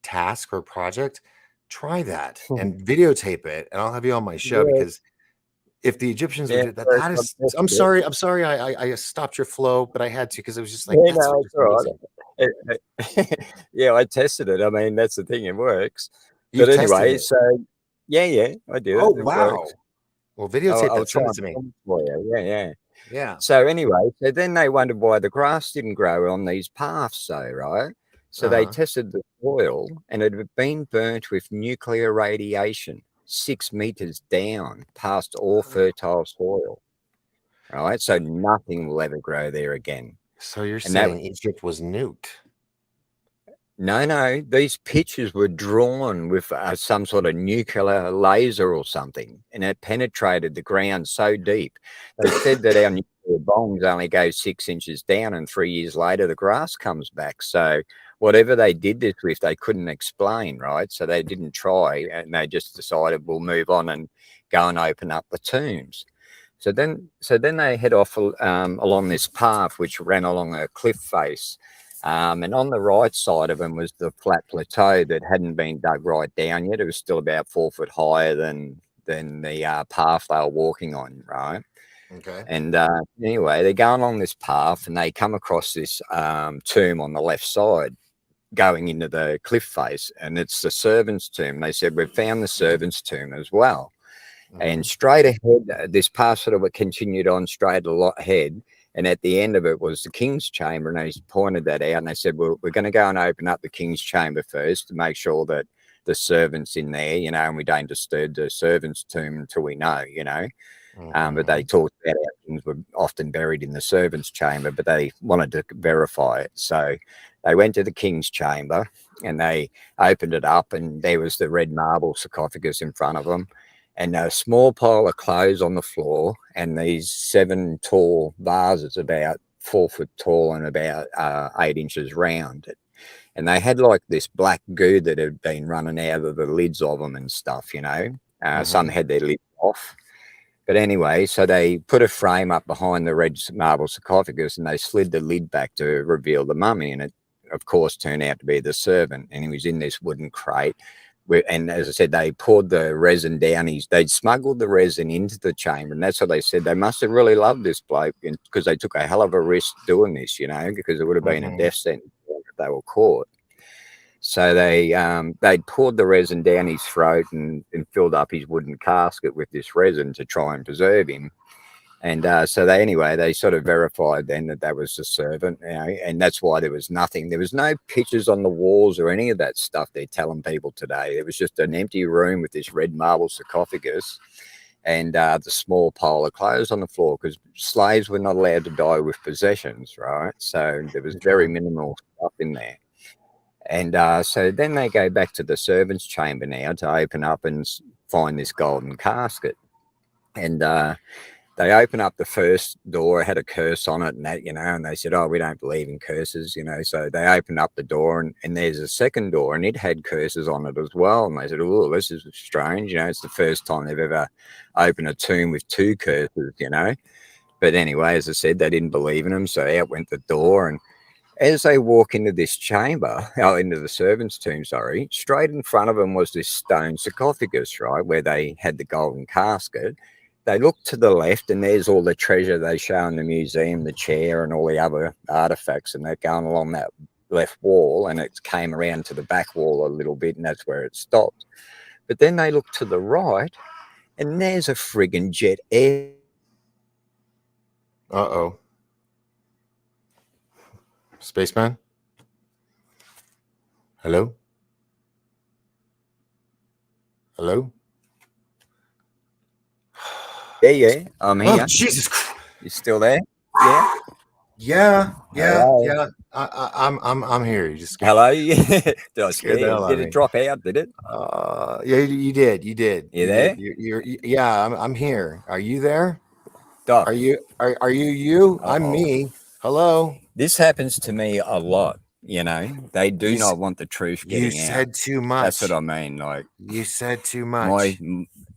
task or project, try that it? and videotape it, and I'll have you on my show Yeah, because if the Egyptians would yeah. do that, So that I is. I'm tested it. sorry. I'm sorry. I stopped your flow, but I had to because it was just like Yeah, that's no, it's just all right. amazing. Yeah, I tested it. I mean, that's the thing; it works. But You've tested anyway, it. so yeah, I did Oh it. It wow. works. Well, I'll, videotape I'll that. try Send it and to me. film it for you. Yeah, yeah. Yeah. So anyway, so then they wondered why the grass didn't grow on these paths, so right. So they Uh-huh. tested the soil, and it had been burnt with nuclear radiation 6 meters down past all fertile soil. Right, so nothing will ever grow there again. So you're And that saying Egypt was nuked? no, these pictures were drawn with some sort of nuclear laser or something, and it penetrated the ground so deep. They said that our nuclear bombs only go 6 inches down, and 3 years later, the grass comes back. So whatever they did this with, they couldn't explain, right? So they didn't try, and they just decided we'll move on and go and open up the tombs. So then they head off along this path, which ran along a cliff face. And on the right side of them was the flat plateau that hadn't been dug right down yet. It was still about 4 foot higher than the path they were walking on, right? Okay. And anyway, they're going along this path and they come across this tomb on the left side going into the cliff face, and it's the servant's tomb. They said, we've found the servant's tomb as well. Mm-hmm. And straight ahead, this path sort of continued on straight a lot ahead, And at the end of it was the king's chamber, and they pointed that out, and they said, well, we're going to go and open up the king's chamber first to make sure that the servants in there, and we don't disturb the servants' tomb until we know, but they talked about how kings were often buried in the servants' chamber, but they wanted to verify it. So they went to the king's chamber and they opened it up, and there was the red marble sarcophagus in front of them, and a small pile of clothes on the floor, and these 7 tall vases about 4 foot tall and about 8 inches round. And they had like this black goo that had been running out of the lids of them and stuff, Some had their lids off. But anyway, so they put a frame up behind the red marble sarcophagus, and they slid the lid back to reveal the mummy. And it, of course, turned out to be the servant, and he was in this wooden crate. And as I said, they poured the resin down. They'd smuggled the resin into the chamber, and that's what they said. They must have really loved this bloke because they took a hell of a risk doing this, because it would have been a death sentence if they were caught. So they'd poured the resin down his throat and filled up his wooden casket with this resin to try and preserve him. And so they sort of verified then that was the servant, and that's why there was nothing. There was no pictures on the walls or any of that stuff they're telling people today. It was just an empty room with this red marble sarcophagus and the small pile of clothes on the floor, because slaves were not allowed to die with possessions, right? So there was very minimal stuff in there. And so then they go back to the servants' chamber now to open up and find this golden casket. And they open up the first door, it had a curse on it and that, and they said, oh, we don't believe in curses, So they opened up the door and there's a second door and it had curses on it as well. And they said, oh, this is strange. It's the first time they've ever opened a tomb with 2 curses, But anyway, as I said, they didn't believe in them. So out went the door, and as they walk into this chamber, into the servants' tomb, straight in front of them was this stone sarcophagus, right, where they had the golden casket. They look to the left, and there's all the treasure they show in the museum, the chair and all the other artifacts, and they're going along that left wall, and it came around to the back wall a little bit, and that's where it stopped. But then they look to the right, and there's a friggin' jet air. Uh-oh. Spaceman? Hello? Hello? Yeah, I'm here. Oh, Jesus Christ. You still there? Yeah. Yeah. I'm here. You just hello. Did I scare the hell out Did of it me. drop out? Did it? Yeah, you did. You there? Yeah, I'm here. Are you there? Doc. Are you you? Uh-oh. I'm me. Hello. This happens to me a lot. They do not want the truth getting out. You said too much. That's what I mean. Like, you said too much.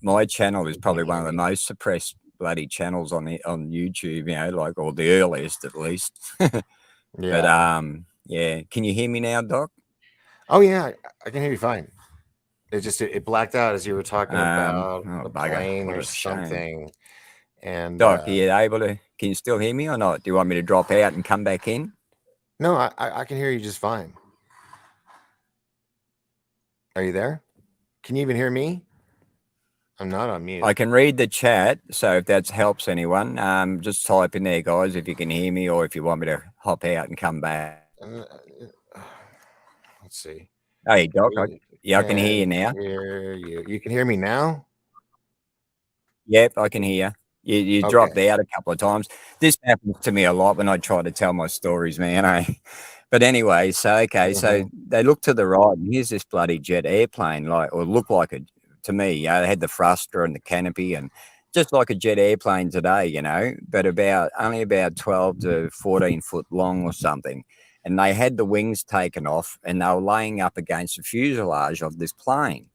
My channel is probably one of the most suppressed bloody channels on YouTube. Or the earliest at least. Yeah. But yeah. Can you hear me now, Doc? Oh yeah, I can hear you fine. It blacked out as you were talking about a plane or something. And Doc, are you able to? Can you still hear me or not? Do you want me to drop out and come back in? No, I can hear you just fine. Are you there? Can you even hear me? I'm not on mute. I can read the chat, so if that helps anyone, just type in there, guys, if you can hear me, or if you want me to hop out and come back. Let's see. Hey, Doc. I can hear you now. You can hear me now? Yep, I can hear you. You okay. Dropped out a couple of times. This happens to me a lot when I try to tell my stories, man. But anyway, so so they look to the right, and here's this bloody jet airplane, or look like it to me. They had the thruster and the canopy, and just like a jet airplane today, but only about 12 to 14 foot long or something. And they had the wings taken off, and they were laying up against the fuselage of this plane.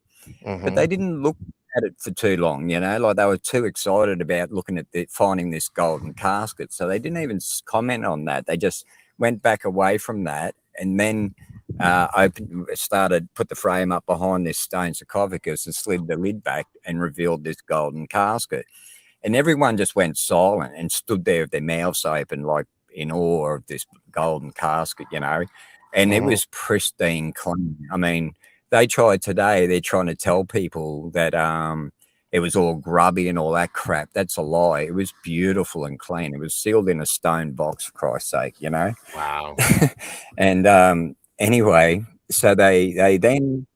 But they didn't look at it for too long, they were too excited about looking at finding this golden casket, so they didn't even comment on that. They just went back away from that, and then put the frame up behind this stone sarcophagus and slid the lid back and revealed this golden casket. And everyone just went silent and stood there with their mouths open, like in awe of this golden casket, and it was pristine clean. I mean, they're trying to tell people that it was all grubby and all that crap. That's a lie. It was beautiful and clean. It was sealed in a stone box, for Christ's sake, you know. Wow. And anyway, so they then,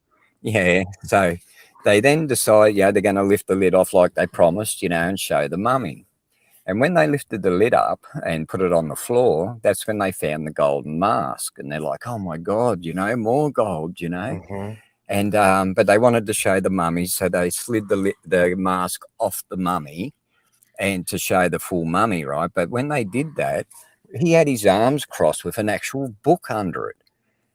yeah, so they then decide, yeah, they're going to lift the lid off like they promised, you know, and show the mummy. And when they lifted the lid up and put it on the floor, that's when they found the golden mask. And they're like, oh my God, you know, more gold, you know. Mhm. And but they wanted to show the mummy, so they slid the mask off the mummy and to show the full mummy, right? But when they did that, he had his arms crossed with an actual book under it.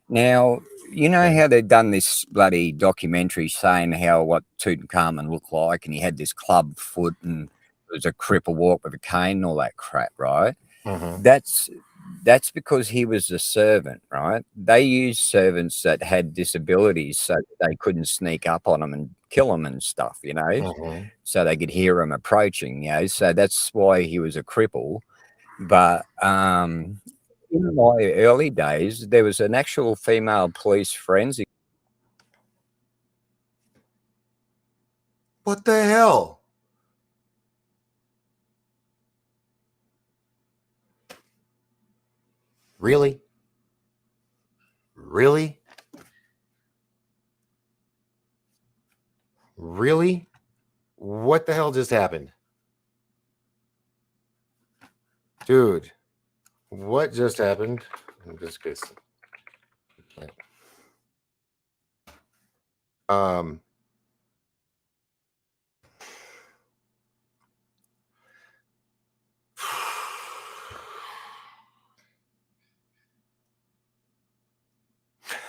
Now, you know how they've done this bloody documentary saying how what Tutankhamun looked like, and he had this club foot and it was a cripple walk with a cane and all that crap, right? Mhm. That's because he was a servant, right? They used servants that had disabilities so that they couldn't sneak up on them and kill them and stuff, you know, Mhm. so they could hear him approaching, you know. So that's why he was a cripple. But in my early days, there was an actual female police forensic. What the hell? Really? Really? Really? What the hell just happened? Dude, what just happened? I'm just kidding. Um,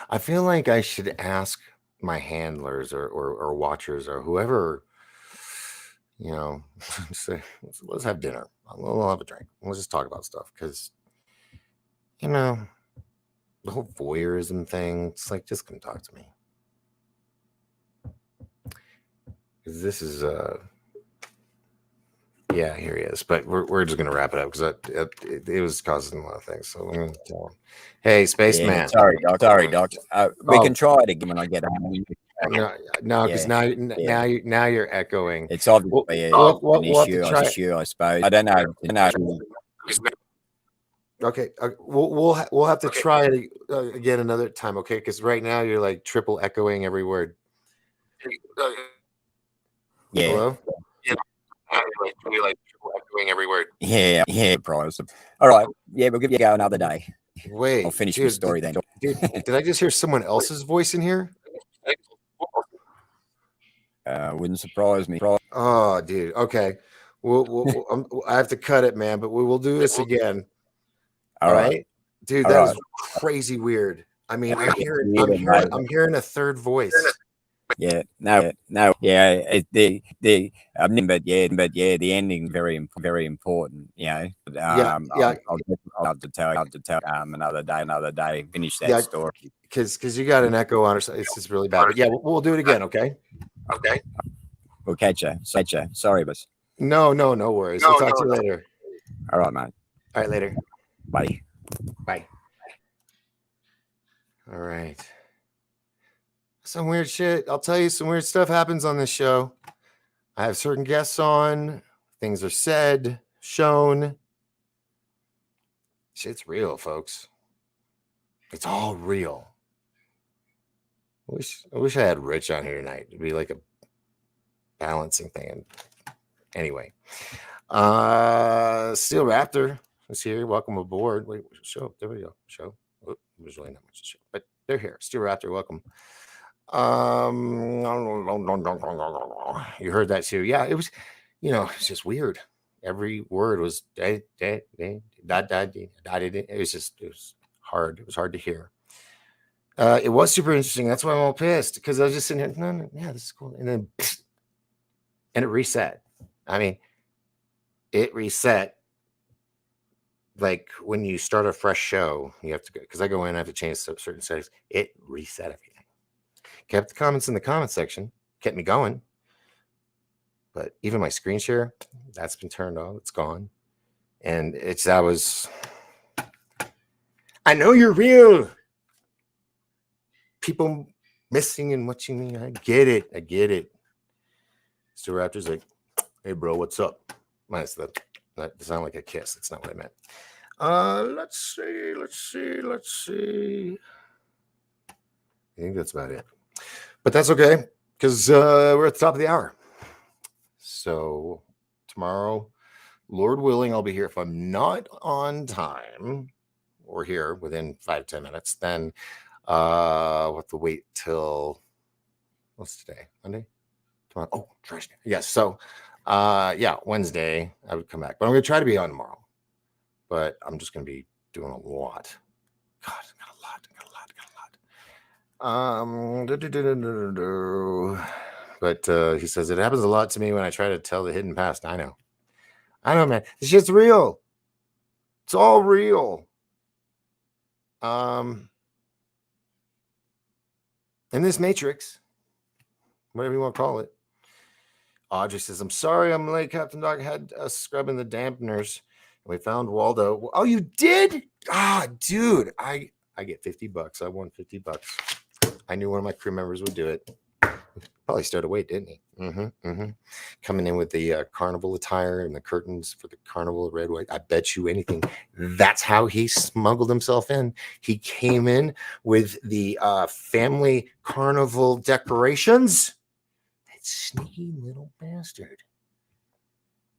I feel like I should ask my handlers or watchers or whoever, you know, say, let's have dinner. We'll have a drink. We'll just talk about stuff because, you know, the whole voyeurism thing, it's like, just come talk to me. Because this is, yeah, here he is. But we're just going to wrap it up because it was causing a lot of things. So I'm going to tell him, hey, spaceman. Yeah, sorry, doc. We can try it again when I get home. No, because now you're echoing. It's obviously an issue, I suppose. I don't know. Okay, we'll have to try it again another time, okay? Because right now you're like triple echoing every word. Yeah. Hello? Yeah. You're like triple echoing every word. Yeah, prize. All right. Yeah, we'll give you a go another day. Wait, I'll finish my story then. Dude, did I just hear someone else's voice in here? Wouldn't surprise me. Oh, dude. Okay. I have to cut it, man, but we will do this again. All right. Dude, that is crazy weird. I mean, I'm hearing a third voice. Yeah, no, yeah, the but yeah, the ending very important. You know, yeah. I'll have to tell another day. Finish that story because you got an echo on, or so it's just really bad. But yeah, we'll do it again. Okay. We'll catch you. Sorry, but no worries. We'll talk to you later. All right, mate. All right, later. Bye. All right. Some weird shit. I'll tell you, some weird stuff happens on this show. I have certain guests on. Things are said, shown. Shit's real, folks. It's all real. I wish I had Rich on here tonight. It'd be like a balancing thing. Anyway, Steel Raptor is here. Welcome aboard. Wait, show. There we go. Show. Oh, there's really not much to show, but they're here. Steel Raptor, welcome. You heard that too. Yeah, it was, it's just weird. Every word was it was hard. It was hard to hear. It was super interesting. That's why I'm all pissed, because I was just sitting here. No, yeah, this is cool. And then and it reset. I mean, it reset. Like when you start a fresh show, you have to go, because I go in, I have to change certain settings. It reset everything. Kept the comments in the comment section, kept me going. But even my screen share, that's been turned off. It's gone. And I know you're real. People missing and watching me. I get it. Stu Raptor's like, hey, bro, what's up? Nice. That sounded like a kiss. That's not what I meant. Let's see. I think that's about it. But that's okay, because we're at the top of the hour. So tomorrow, Lord willing, I'll be here. If I'm not on time or here within 5-10 minutes, then we'll have to wait till, what's today? Monday? Tomorrow? Oh, trash. Yes. So yeah, Wednesday I would come back. But I'm going to try to be on tomorrow. But I'm just going to be doing a lot. God, got a lot. But he says it happens a lot to me when I try to tell the hidden past. I know, man. This shit's real. It's all real. In this matrix, whatever you want to call it. Audrey says, I'm sorry I'm late, Captain Doc. Had us scrubbing the dampeners. We found Waldo. Oh, you did? Ah, dude, I get $50. I won $50. I knew one of my crew members would do it. Probably stowed away, didn't he? Coming in with the carnival attire and the curtains for the carnival, red, white. I bet you anything. That's how he smuggled himself in. He came in with the family carnival decorations. That sneaky little bastard.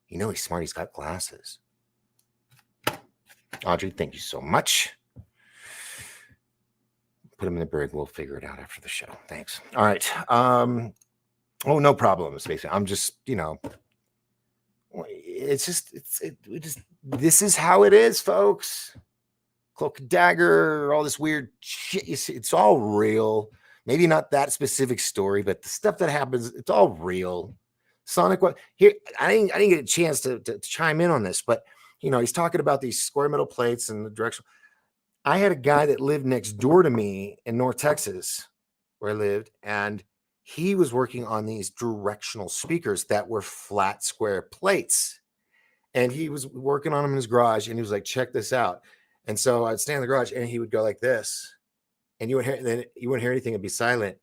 You know he's smart. He's got glasses. Audrey, thank you so much. Put him in the brig. We'll figure it out after the show. Thanks. All right. Oh, no problem, Space. I'm just, this is how it is, folks. Cloak and Dagger, all this weird shit. You see, it's all real. Maybe not that specific story, but the stuff that happens, it's all real. Sonic, what here? I didn't get a chance to chime in on this, but he's talking about these square metal plates and the direction. I had a guy that lived next door to me in North Texas, where I lived, and he was working on these directional speakers that were flat square plates. And he was working on them in his garage, and he was like, check this out. And so I'd stand in the garage, and he would go like this. And you wouldn't hear anything. It'd be silent.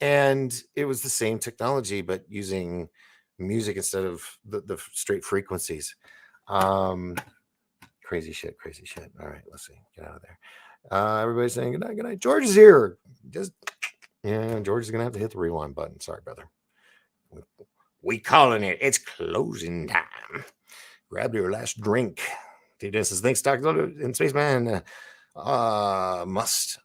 And it was the same technology, but using music instead of the straight frequencies. Crazy shit. All right, let's see. Get out of there. Everybody's saying good night. George is here. George is gonna have to hit the rewind button. Sorry, brother. We calling it. It's closing time. Grab your last drink. TJ says, thanks, Dr. and Spaceman.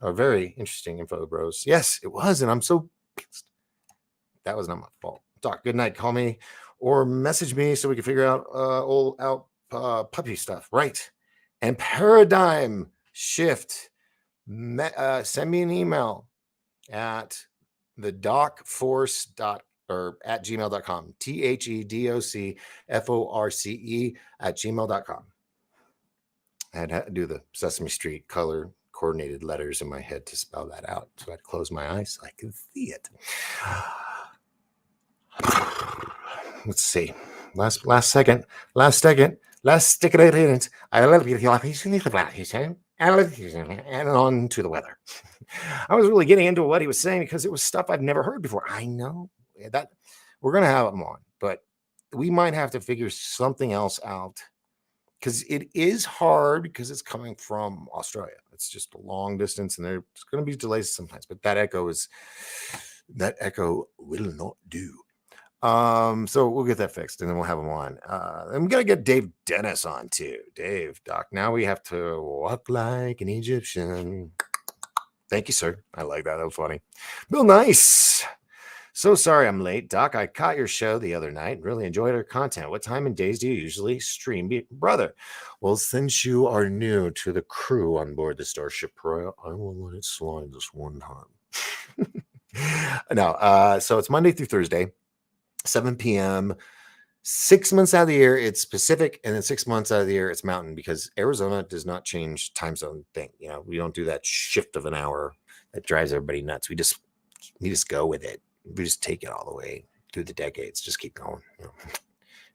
Very interesting info, bros. Yes, it was, and I'm so pissed. That was not my fault. Doc, good night. Call me or message me so we can figure out puppy stuff. Right. And paradigm shift. Send me an email at the docforce at gmail.com. THEDOCFORCE at gmail.com. I had to do the Sesame Street color coordinated letters in my head to spell that out. So I had to close my eyes so I could see it. Let's see. Last stick it in. And on to the weather. I was really getting into what he was saying because it was stuff I've never heard before. I know that we're going to have him on, but we might have to figure something else out because it is hard because it's coming from Australia. It's just a long distance and there's going to be delays sometimes, but that echo will not do. So we'll get that fixed and then we'll have him on. And we got to get Dave Dennis on too. Dave, Doc, now we have to walk like an Egyptian. Thank you, sir. I like that. That was funny. Bill Nice. So sorry I'm late. Doc, I caught your show the other night. Really enjoyed our content. What time and days do you usually stream? Brother, well, since you are new to the crew on board the Starship Royal, I will let it slide this one time. No, so it's Monday through Thursday, 7 p.m. 6 months out of the year, it's Pacific, and then 6 months out of the year, it's Mountain, because Arizona does not change time zone thing. We don't do that shift of an hour that drives everybody nuts. We just go with it. We just take it all the way through the decades. Just keep going.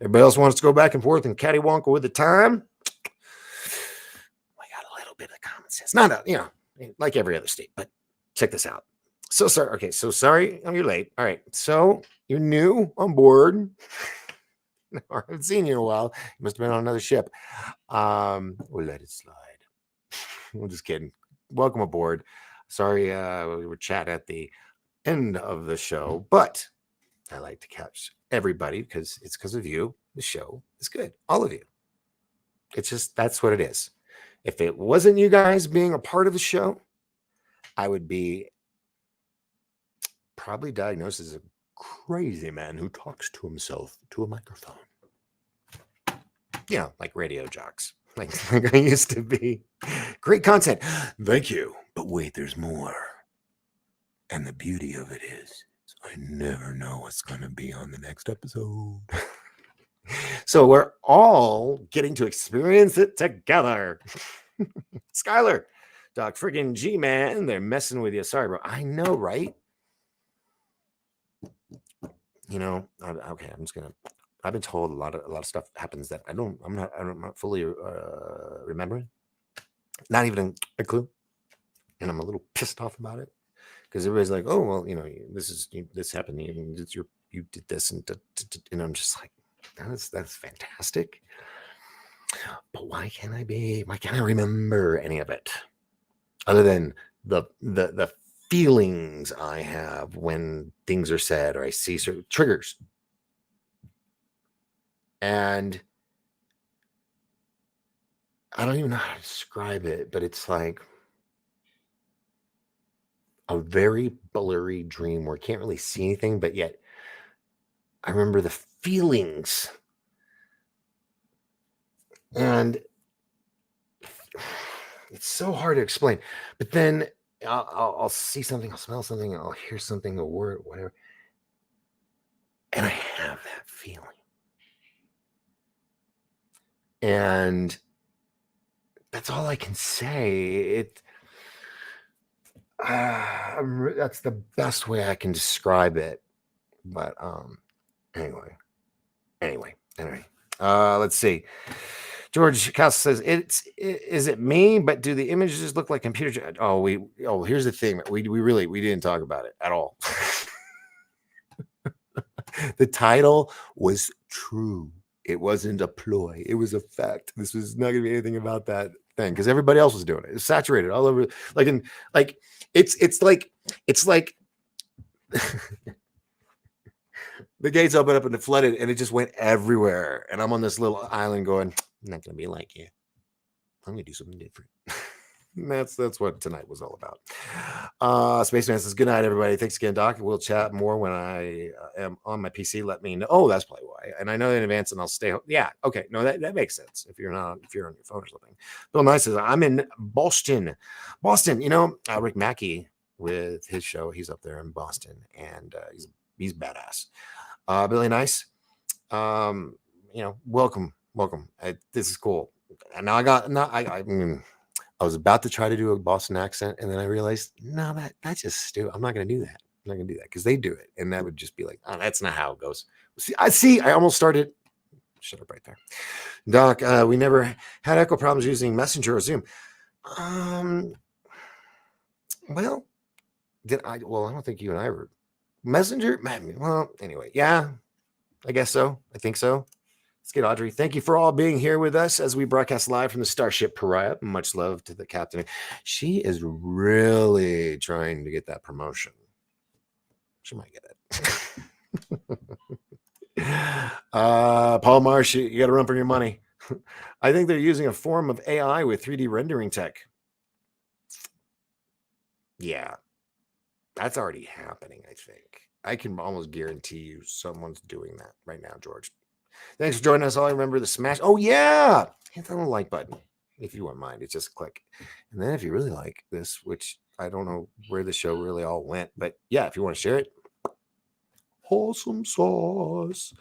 Everybody else wants to go back and forth and cattywonka with the time. I got a little bit of common sense. Not like every other state, but check this out. So sorry. Okay, so sorry. Oh, you're late. All right. So you're new on board. I haven't seen you in a while. You must have been on another ship. We'll let it slide. I'm just kidding. Welcome aboard. Sorry, we were chatting at the end of the show, but I like to catch everybody because it's because of you. The show is good. All of you. It's just that's what it is. If it wasn't you guys being a part of the show, I would be probably diagnosed as a crazy man who talks to himself to a microphone. You know, like radio jocks, like I used to be. Great content. Thank you. But wait, there's more. And the beauty of it is, I never know what's going to be on the next episode. So we're all getting to experience it together. Skylar, Doc, friggin' G-Man, they're messing with you. Sorry, bro. I know, right? You know, okay, I've been told a lot of stuff happens that I'm not fully remembering. Not even a clue. And I'm a little pissed off about it. Because everybody's like, oh, well, you know, this happened. You did this. And I'm just like, that's fantastic. But why can't I remember any of it? Other than the feelings I have when things are said or I see certain triggers. And I don't even know how to describe it, but it's like a very blurry dream where I can't really see anything, but yet I remember the feelings. And it's so hard to explain. But then I'll see something, I'll smell something, I'll hear something, a word, whatever. And I have that feeling. And that's all I can say. That's the best way I can describe it. But anyway. Let's see. George Costa says, is it me? But do the images look like computer? Here's the thing. We didn't talk about it at all. The title was true. It wasn't a ploy. It was a fact. This was not going to be anything about that thing because everybody else was doing it. It's saturated all over. It's like the gates opened up and it flooded and it just went everywhere. And I'm on this little island going, I'm not going to be like you. I'm going to do something different. That's what tonight was all about. Spaceman says, good night, everybody. Thanks again, Doc. We'll chat more when I am on my PC. Let me know. Oh, that's probably why. And I know in advance and I'll stay home. Yeah. Okay. No, that makes sense. If you're on your phone or something. Bill Nye says, I'm in Boston. You know, Rick Mackey with his show, he's up there in Boston and he's badass. Billy Nice, you know, welcome. This is cool. And now I was about to try to do a Boston accent, and then I realized, no, that's just stupid. I'm not going to do that. I'm not going to do that because they do it, and that would just be like, oh, that's not how it goes. I almost started. Shut up right there, Doc. We never had echo problems using Messenger or Zoom. Well, did I? Well, I don't think you and I were Messenger. Well, anyway, yeah, I guess so. I think so. Let's get Audrey. Thank you for all being here with us as we broadcast live from the Starship Pariah. Much love to the captain. She is really trying to get that promotion. She might get it. Paul Marsh, you got to run for your money. I think they're using a form of AI with 3D rendering tech. Yeah, that's already happening, I think. I can almost guarantee you someone's doing that right now, George. Thanks for joining us all. Remember to smash. Oh, yeah. Hit the little like button if you wouldn't mind. It's just click. And then if you really like this, which I don't know where the show really all went, but yeah, if you want to share it, awesome sauce.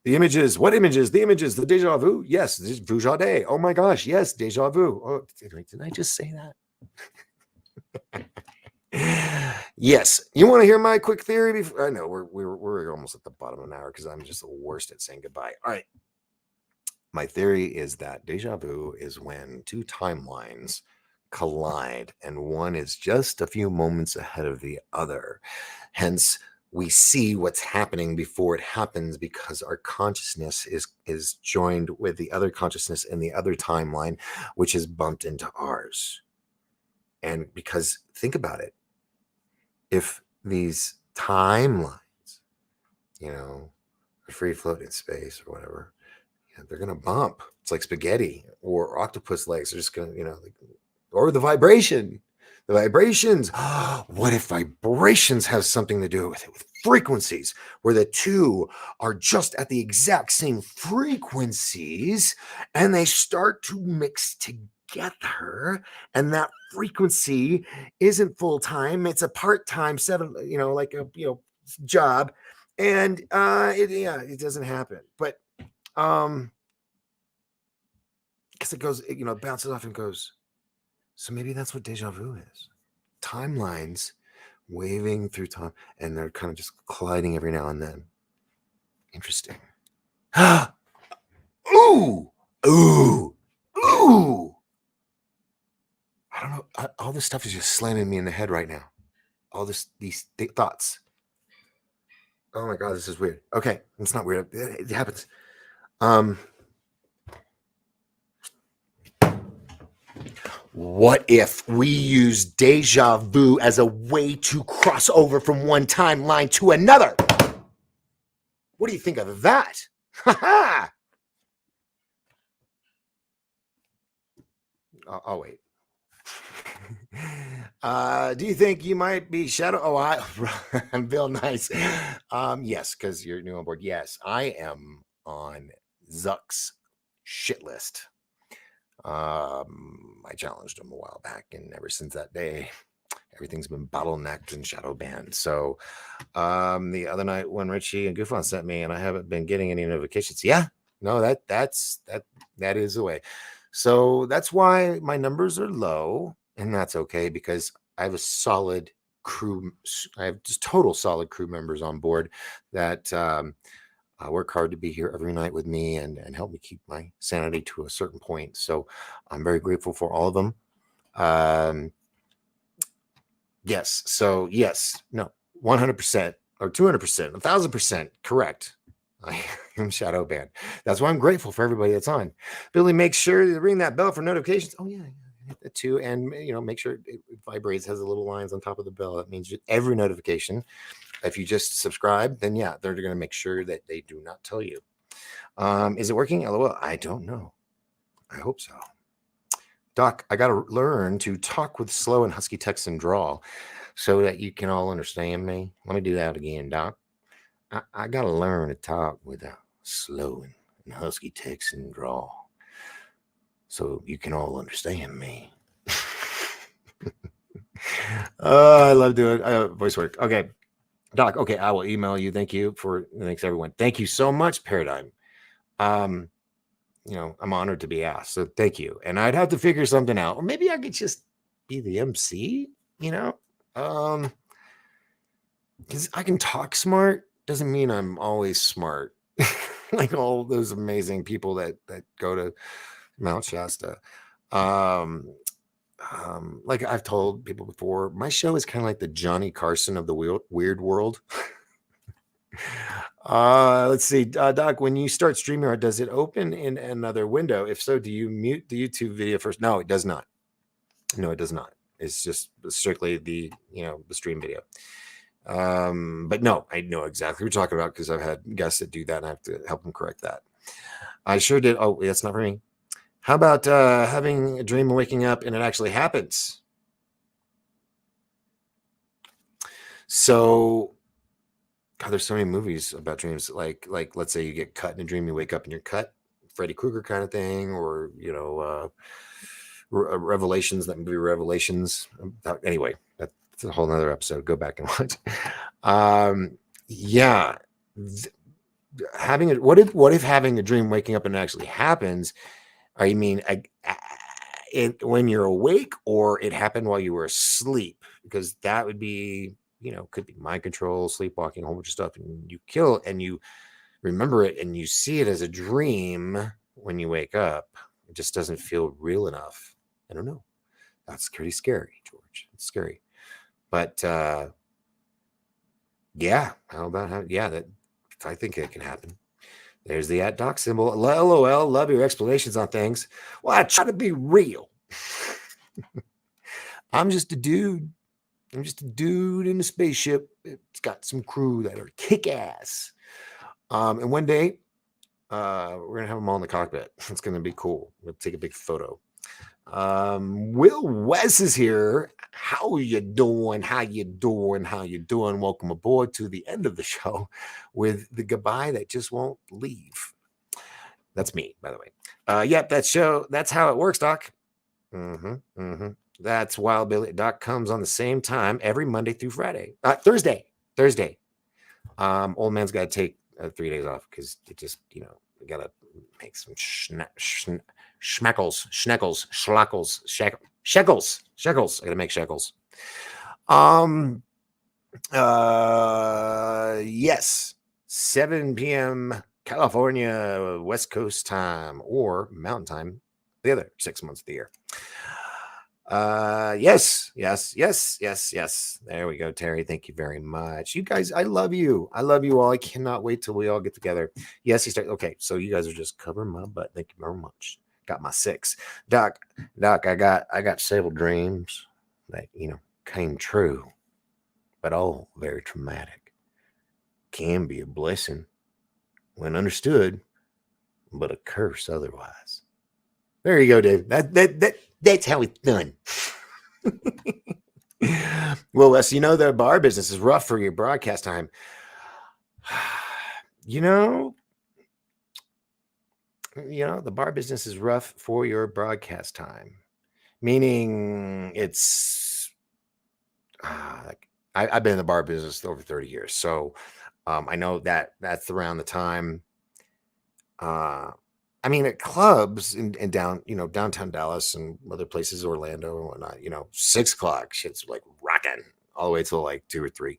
The images. What images? The images. The deja vu. Yes. Vujade. Oh my gosh. Yes. Deja vu. Oh, did I just say that? Yes. You want to hear my quick theory? I know we're almost at the bottom of an hour because I'm just the worst at saying goodbye. All right. My theory is that deja vu is when two timelines collide, and one is just a few moments ahead of the other. Hence, we see what's happening before it happens because our consciousness is joined with the other consciousness in the other timeline, which is bumped into ours. And because think about it, if these timelines, free floating space or whatever, they're going to bump. It's like spaghetti or octopus legs. They're just going to, or the vibrations. What if vibrations have something to do with it, with frequencies, where the two are just at the exact same frequencies and they start to mix together, and that frequency isn't full time, it's a part-time like a job, and it doesn't happen. But because it goes, it bounces off and goes. So maybe that's what deja vu is. Timelines waving through time, and they're kind of just colliding every now and then. Interesting. Ooh, ooh, ooh. I don't know. All this stuff is just slamming me in the head right now. All these thoughts. Oh my God, this is weird. Okay, it's not weird. It happens. What if we use deja vu as a way to cross over from one timeline to another? What do you think of that? Ha ha! I'll wait. Do you think you might be shadow? I'm Bill Nice. Yes, because you're new on board. Yes, I am on Zuck's shit list. I challenged him a while back, and ever since that day, everything's been bottlenecked and shadow banned. So the other night when Richie and Goofon sent me, and I haven't been getting any notifications. Yeah, no, that is the way. So that's why my numbers are low, and that's okay because I have a solid crew. I have just total solid crew members on board that work hard to be here every night with me and help me keep my sanity to a certain point. So I'm very grateful for all of them. Yes. So yes, no, 100% or 200%, 1,000% correct. I am shadow banned. That's why I'm grateful for everybody that's on. Billy, make sure to ring that bell for notifications. Oh yeah, hit that too, and make sure it vibrates, has the little lines on top of the bell. That means every notification. If you just subscribe, then yeah, they're going to make sure that they do not tell you. Is it working? LOL. I don't know. I hope so. Doc, I got to learn to talk with slow and husky text and drawl so that you can all understand me. Let me do that again, Doc. I got to learn to talk with a slow and husky text and drawl so you can all understand me. I love doing voice work. Okay, Doc. Okay, I will email you. Thank you thanks everyone. Thank you so much, Paradigm. I'm honored to be asked. So thank you. And I'd have to figure something out. Or maybe I could just be the MC, because I can talk smart doesn't mean I'm always smart. Like all those amazing people that go to Mount Shasta. Like I've told people before, my show is kind of like the Johnny Carson of the weird world. Let's see, Doc, when you start StreamYard, does it open in another window? If so, do you mute the YouTube video first? No, it does not. No, it does not. It's just strictly the stream video. But no, I know exactly what you're talking about because I've had guests that do that and I have to help them correct that. I sure did. Oh, that's not for me. How about having a dream and waking up and it actually happens? So, God, there's so many movies about dreams. Like let's say you get cut in a dream, you wake up and you're cut, Freddy Krueger kind of thing, or Revelations. That movie Revelations. Anyway, that's a whole nother episode. Go back and watch. Yeah. What if having a dream, waking up and it actually happens? Or you mean when you're awake, or it happened while you were asleep? Because that would be, could be mind control, sleepwalking, a whole bunch of stuff, and you kill it and you remember it and you see it as a dream when you wake up. It just doesn't feel real enough. I don't know. That's pretty scary, George. It's scary. But yeah, how about how? Yeah, that I think it can happen. There's the @doc symbol. LOL. Love your explanations on things. Well, I try to be real. I'm just a dude. I'm just a dude in a spaceship. It's got some crew that are kick ass. And one day, we're gonna have them all in the cockpit. It's gonna be cool. We'll take a big photo. Will Wes is here. How you doing? How you doing? How you doing? Welcome aboard to the end of the show with the goodbye that just won't leave. That's me, by the way. Yep, that's how it works, Doc. That's Wild Billy. Doc comes on the same time every Monday through Friday. Thursday. Old man's got to take 3 days off because it just, we got to make some shekels. I got to make shekels. Yes, 7 p.m. California, West Coast time, or Mountain time, the other 6 months of the year. Yes. There we go, Terry. Thank you very much. You guys, I love you. I love you all. I cannot wait till we all get together. Yes, okay, so you guys are just covering my butt. Thank you very much. Got my 6. Doc, I got several dreams that, came true, but all very traumatic. Can be a blessing when understood, but a curse otherwise. There you go, Dave. That's how it's done. Well, Wes, the bar business is rough for your broadcast time. The bar business is rough for your broadcast time, meaning it's. I've been in the bar business over 30 years, so I know that's around the time. At clubs in downtown Dallas and other places, Orlando and whatnot, 6 o'clock, shit's like rocking all the way till like 2 or 3.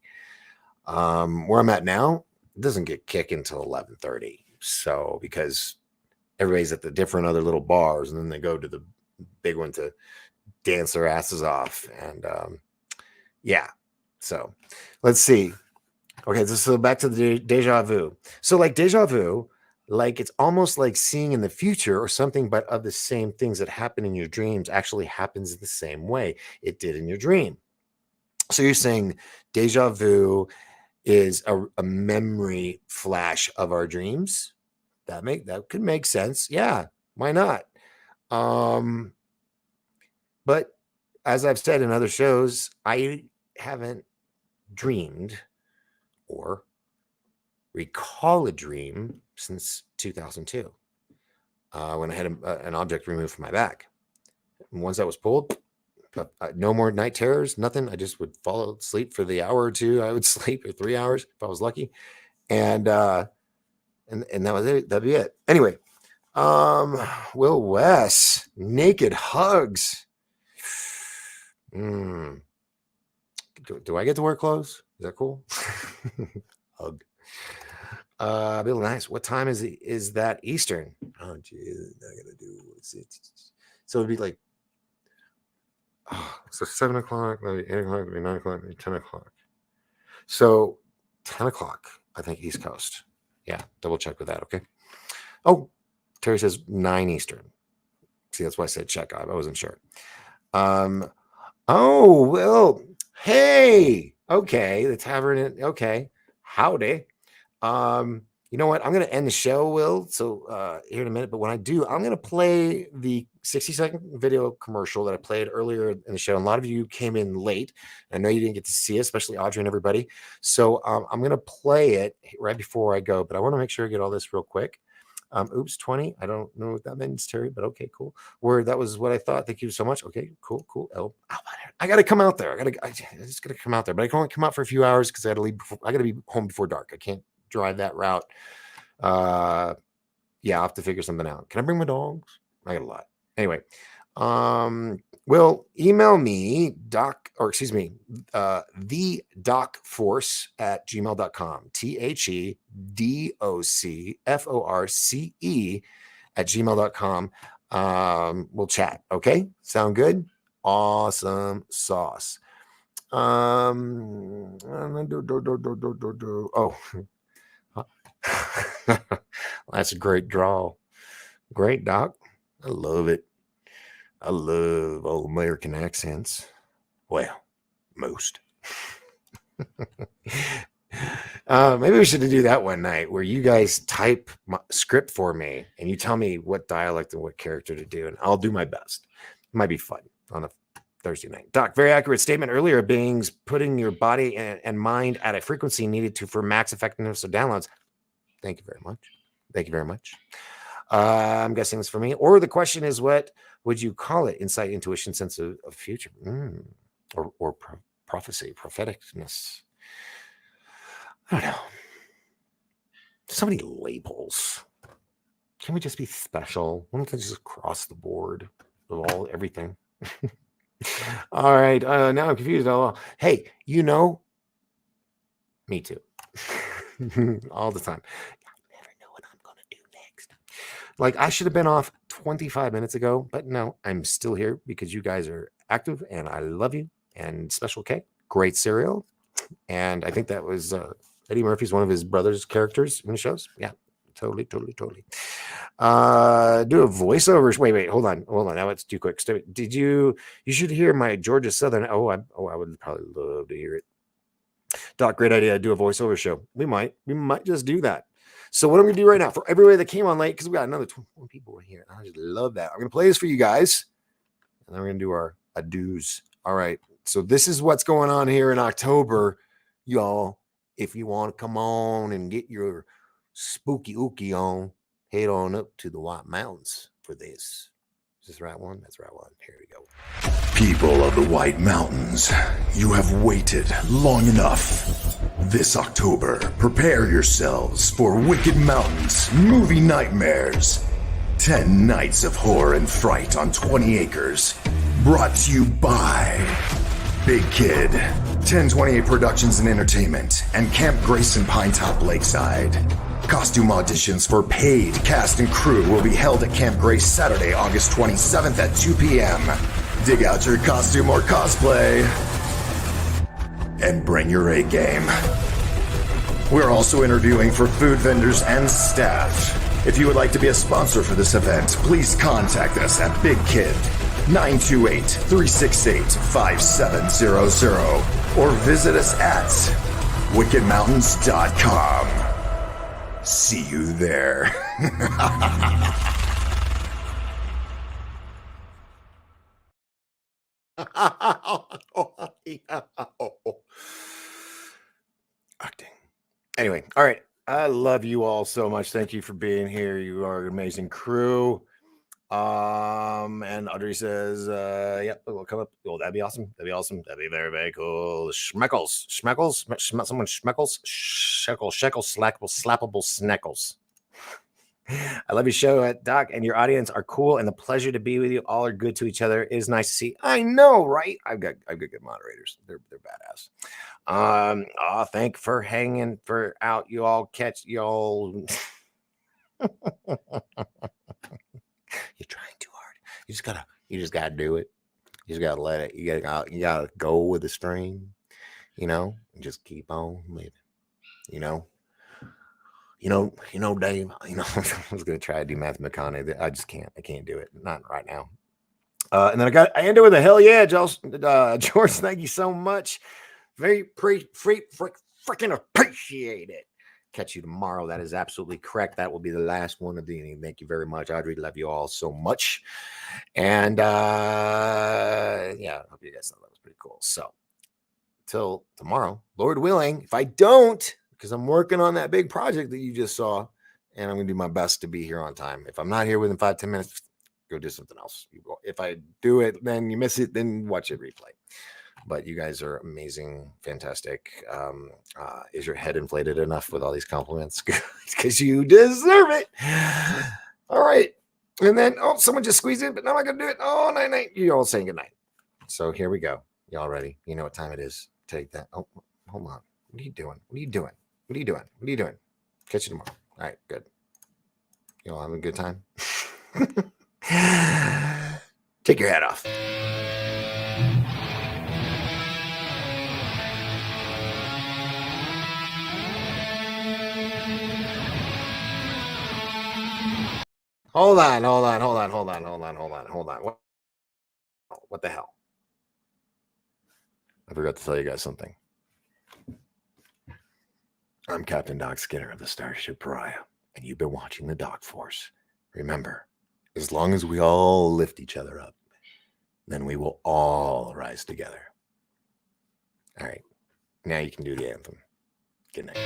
Where I'm at now, it doesn't get kicked until 11:30. So because everybody's at the different other little bars, and then they go to the big one to dance their asses off. And yeah, so let's see. Okay, so back to the deja vu. So like deja vu. Like it's almost like seeing in the future or something, but of the same things that happen in your dreams actually happens the same way it did in your dream. So you're saying deja vu is a memory flash of our dreams? That could make sense. Yeah, why not? But as I've said in other shows, I haven't dreamed or recall a dream since 2002 when I had an object removed from my back. And once that was pulled, no more night terrors, nothing. I just would fall asleep for the hour or 2 I would sleep, or 3 hours if I was lucky, and that was it. That'd be it. Anyway, Will Wes, naked hugs. Do I get to wear clothes? Is that cool? Hug. Bill, nice. What time is that Eastern? Oh, geez, I gotta do. So it'd be like, so 7 o'clock, maybe 8 o'clock, maybe 9 o'clock, maybe 10 o'clock. So 10 o'clock, I think, East Coast. Yeah, double check with that. Okay. Oh, Terry says 9 Eastern. See, that's why I said check. I wasn't sure. Oh, well, hey, okay, the tavern. Okay, howdy. You know what? I'm going to end the show, Will. So here in a minute, but when I do, I'm going to play the 60-second video commercial that I played earlier in the show. And a lot of you came in late. I know you didn't get to see it, especially Audrey and everybody. So I'm going to play it right before I go, but I want to make sure I get all this real quick. Oops, 20. I don't know what that means, Terry, but okay, cool. That was what I thought. Thank you so much. Okay, cool. I got to come out there. I just got to come out there, but I can only come out for a few hours because I got to leave. I got to be home before dark. I can't drive that route. I'll have to figure something out. Can I bring my dogs? I got a lot. Anyway, Will, email me the docforce@gmail.com. THEDOCFORCE @gmail.com. We'll chat. Okay. Sound good? awesome sauce. Oh, that's a great draw. Great, Doc. I love it. I love all American accents. Well, most. Maybe we should do that one night where you guys type my script for me and you tell me what dialect and what character to do, and I'll do my best. It might be fun on a Thursday night. Doc, very accurate statement earlier. Beings putting your body and mind at a frequency needed for max effectiveness of downloads. Thank you very much. Thank you very much. I'm guessing it's for me. Or the question is, what would you call it? Insight, intuition, sense of future, or prophecy, propheticness. I don't know. So many labels. Can we just be special? Why don't they just across the board of everything? All right. Now I'm confused. Hey, me too. All the time. I never know what I'm going to do next. Like, I should have been off 25 minutes ago, but no, I'm still here because you guys are active and I love you. And Special K, great cereal. And I think that was Eddie Murphy's one of his brother's characters in the shows. Yeah, totally. Do a voiceover. Wait, hold on. Now it's too quick. You should hear my Georgia Southern. I would probably love to hear it. Doc, great idea. Do a voiceover show. We might just do that. So what I'm going to do right now for everybody that came on late, because we got another 21 people in here. I just love that. I'm going to play this for you guys. And then we're going to do our adieus. All right. So this is what's going on here in October, y'all. If you want to come on and get your spooky ookie on, head on up to the White Mountains for this. Is this the right one? That's the right one. Here we go. People of the White Mountains, you have waited long enough. This October, prepare yourselves for Wicked Mountains Movie Nightmares. 10 nights of horror and fright on 20 acres. Brought to you by Big Kid, 1028 Productions and Entertainment, and Camp Grace in Pinetop Lakeside. Costume auditions for paid cast and crew will be held at Camp Grace Saturday, August 27th at 2 p.m. Dig out your costume or cosplay and bring your A game. We're also interviewing for food vendors and staff. If you would like to be a sponsor for this event, please contact us at Big Kid 928-368-5700 or visit us at wickedmountains.com. See you there. Acting. Anyway, all right. I love you all so much. Thank you for being here. You are an amazing crew. And Audrey says, yep, it'll come up. Oh, that'd be awesome. That'd be awesome. That'd be very, very cool. Schmeckles. Someone Schmeckles. Slappable Sneckles. I love your show, Doc, and your audience are cool, and the pleasure to be with you. All are good to each other. It is nice to see. I know, right? I've got good moderators. They're badass. Thank for hanging for out. You all catch y'all. You're trying too hard. You just gotta do it. You just gotta let it. You gotta go with the stream, and just keep on living, Dave, I was going to try to do Matthew McConaughey. I just can't. I can't do it. Not right now. And then I end it with a hell yeah, George. Thank you so much. Very freaking appreciate it. Catch you tomorrow. That is absolutely correct. That will be the last one of the evening. Thank you very much, Audrey. Love you all so much. And I hope you guys thought that was pretty cool. So till tomorrow, Lord willing, if I don't, because I'm working on that big project that you just saw, and I'm going to do my best to be here on time. If I'm not here within 5-10 minutes, go do something else. If I do it, then you miss it, then watch it replay. But you guys are amazing, fantastic. Is your head inflated enough with all these compliments? Because you deserve it. All right. And then, someone just squeezed in, but now I'm not going to do it. Oh, night. You all saying goodnight. So here we go. Y'all ready? You know what time it is. Take that. Oh, hold on. What are you doing? Catch you tomorrow. All right, good. You all having a good time? Take your hat off. Hold on. What the hell? I forgot to tell you guys something. I'm Captain Doc Skinner of the Starship Pariah, and you've been watching the Doc Force. Remember, as long as we all lift each other up, then we will all rise together. All right, now you can do the anthem. Good night.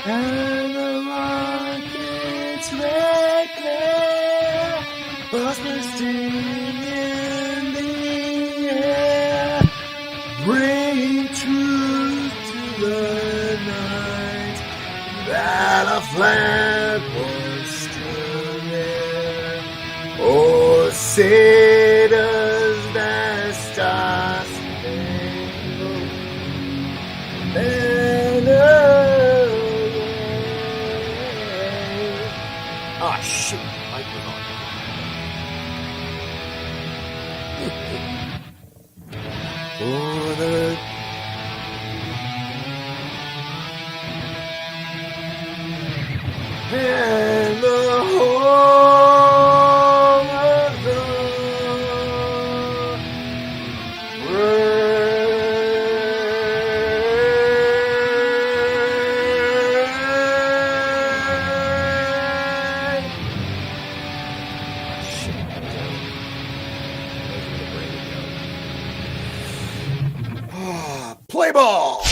And the rocket's red glare was bursting in the air, bringing truth to the night that a flag was still there. Oh, say does that star-spangled banner. Ah, shit. Mic was on. For the and the whole of the world. Play ball!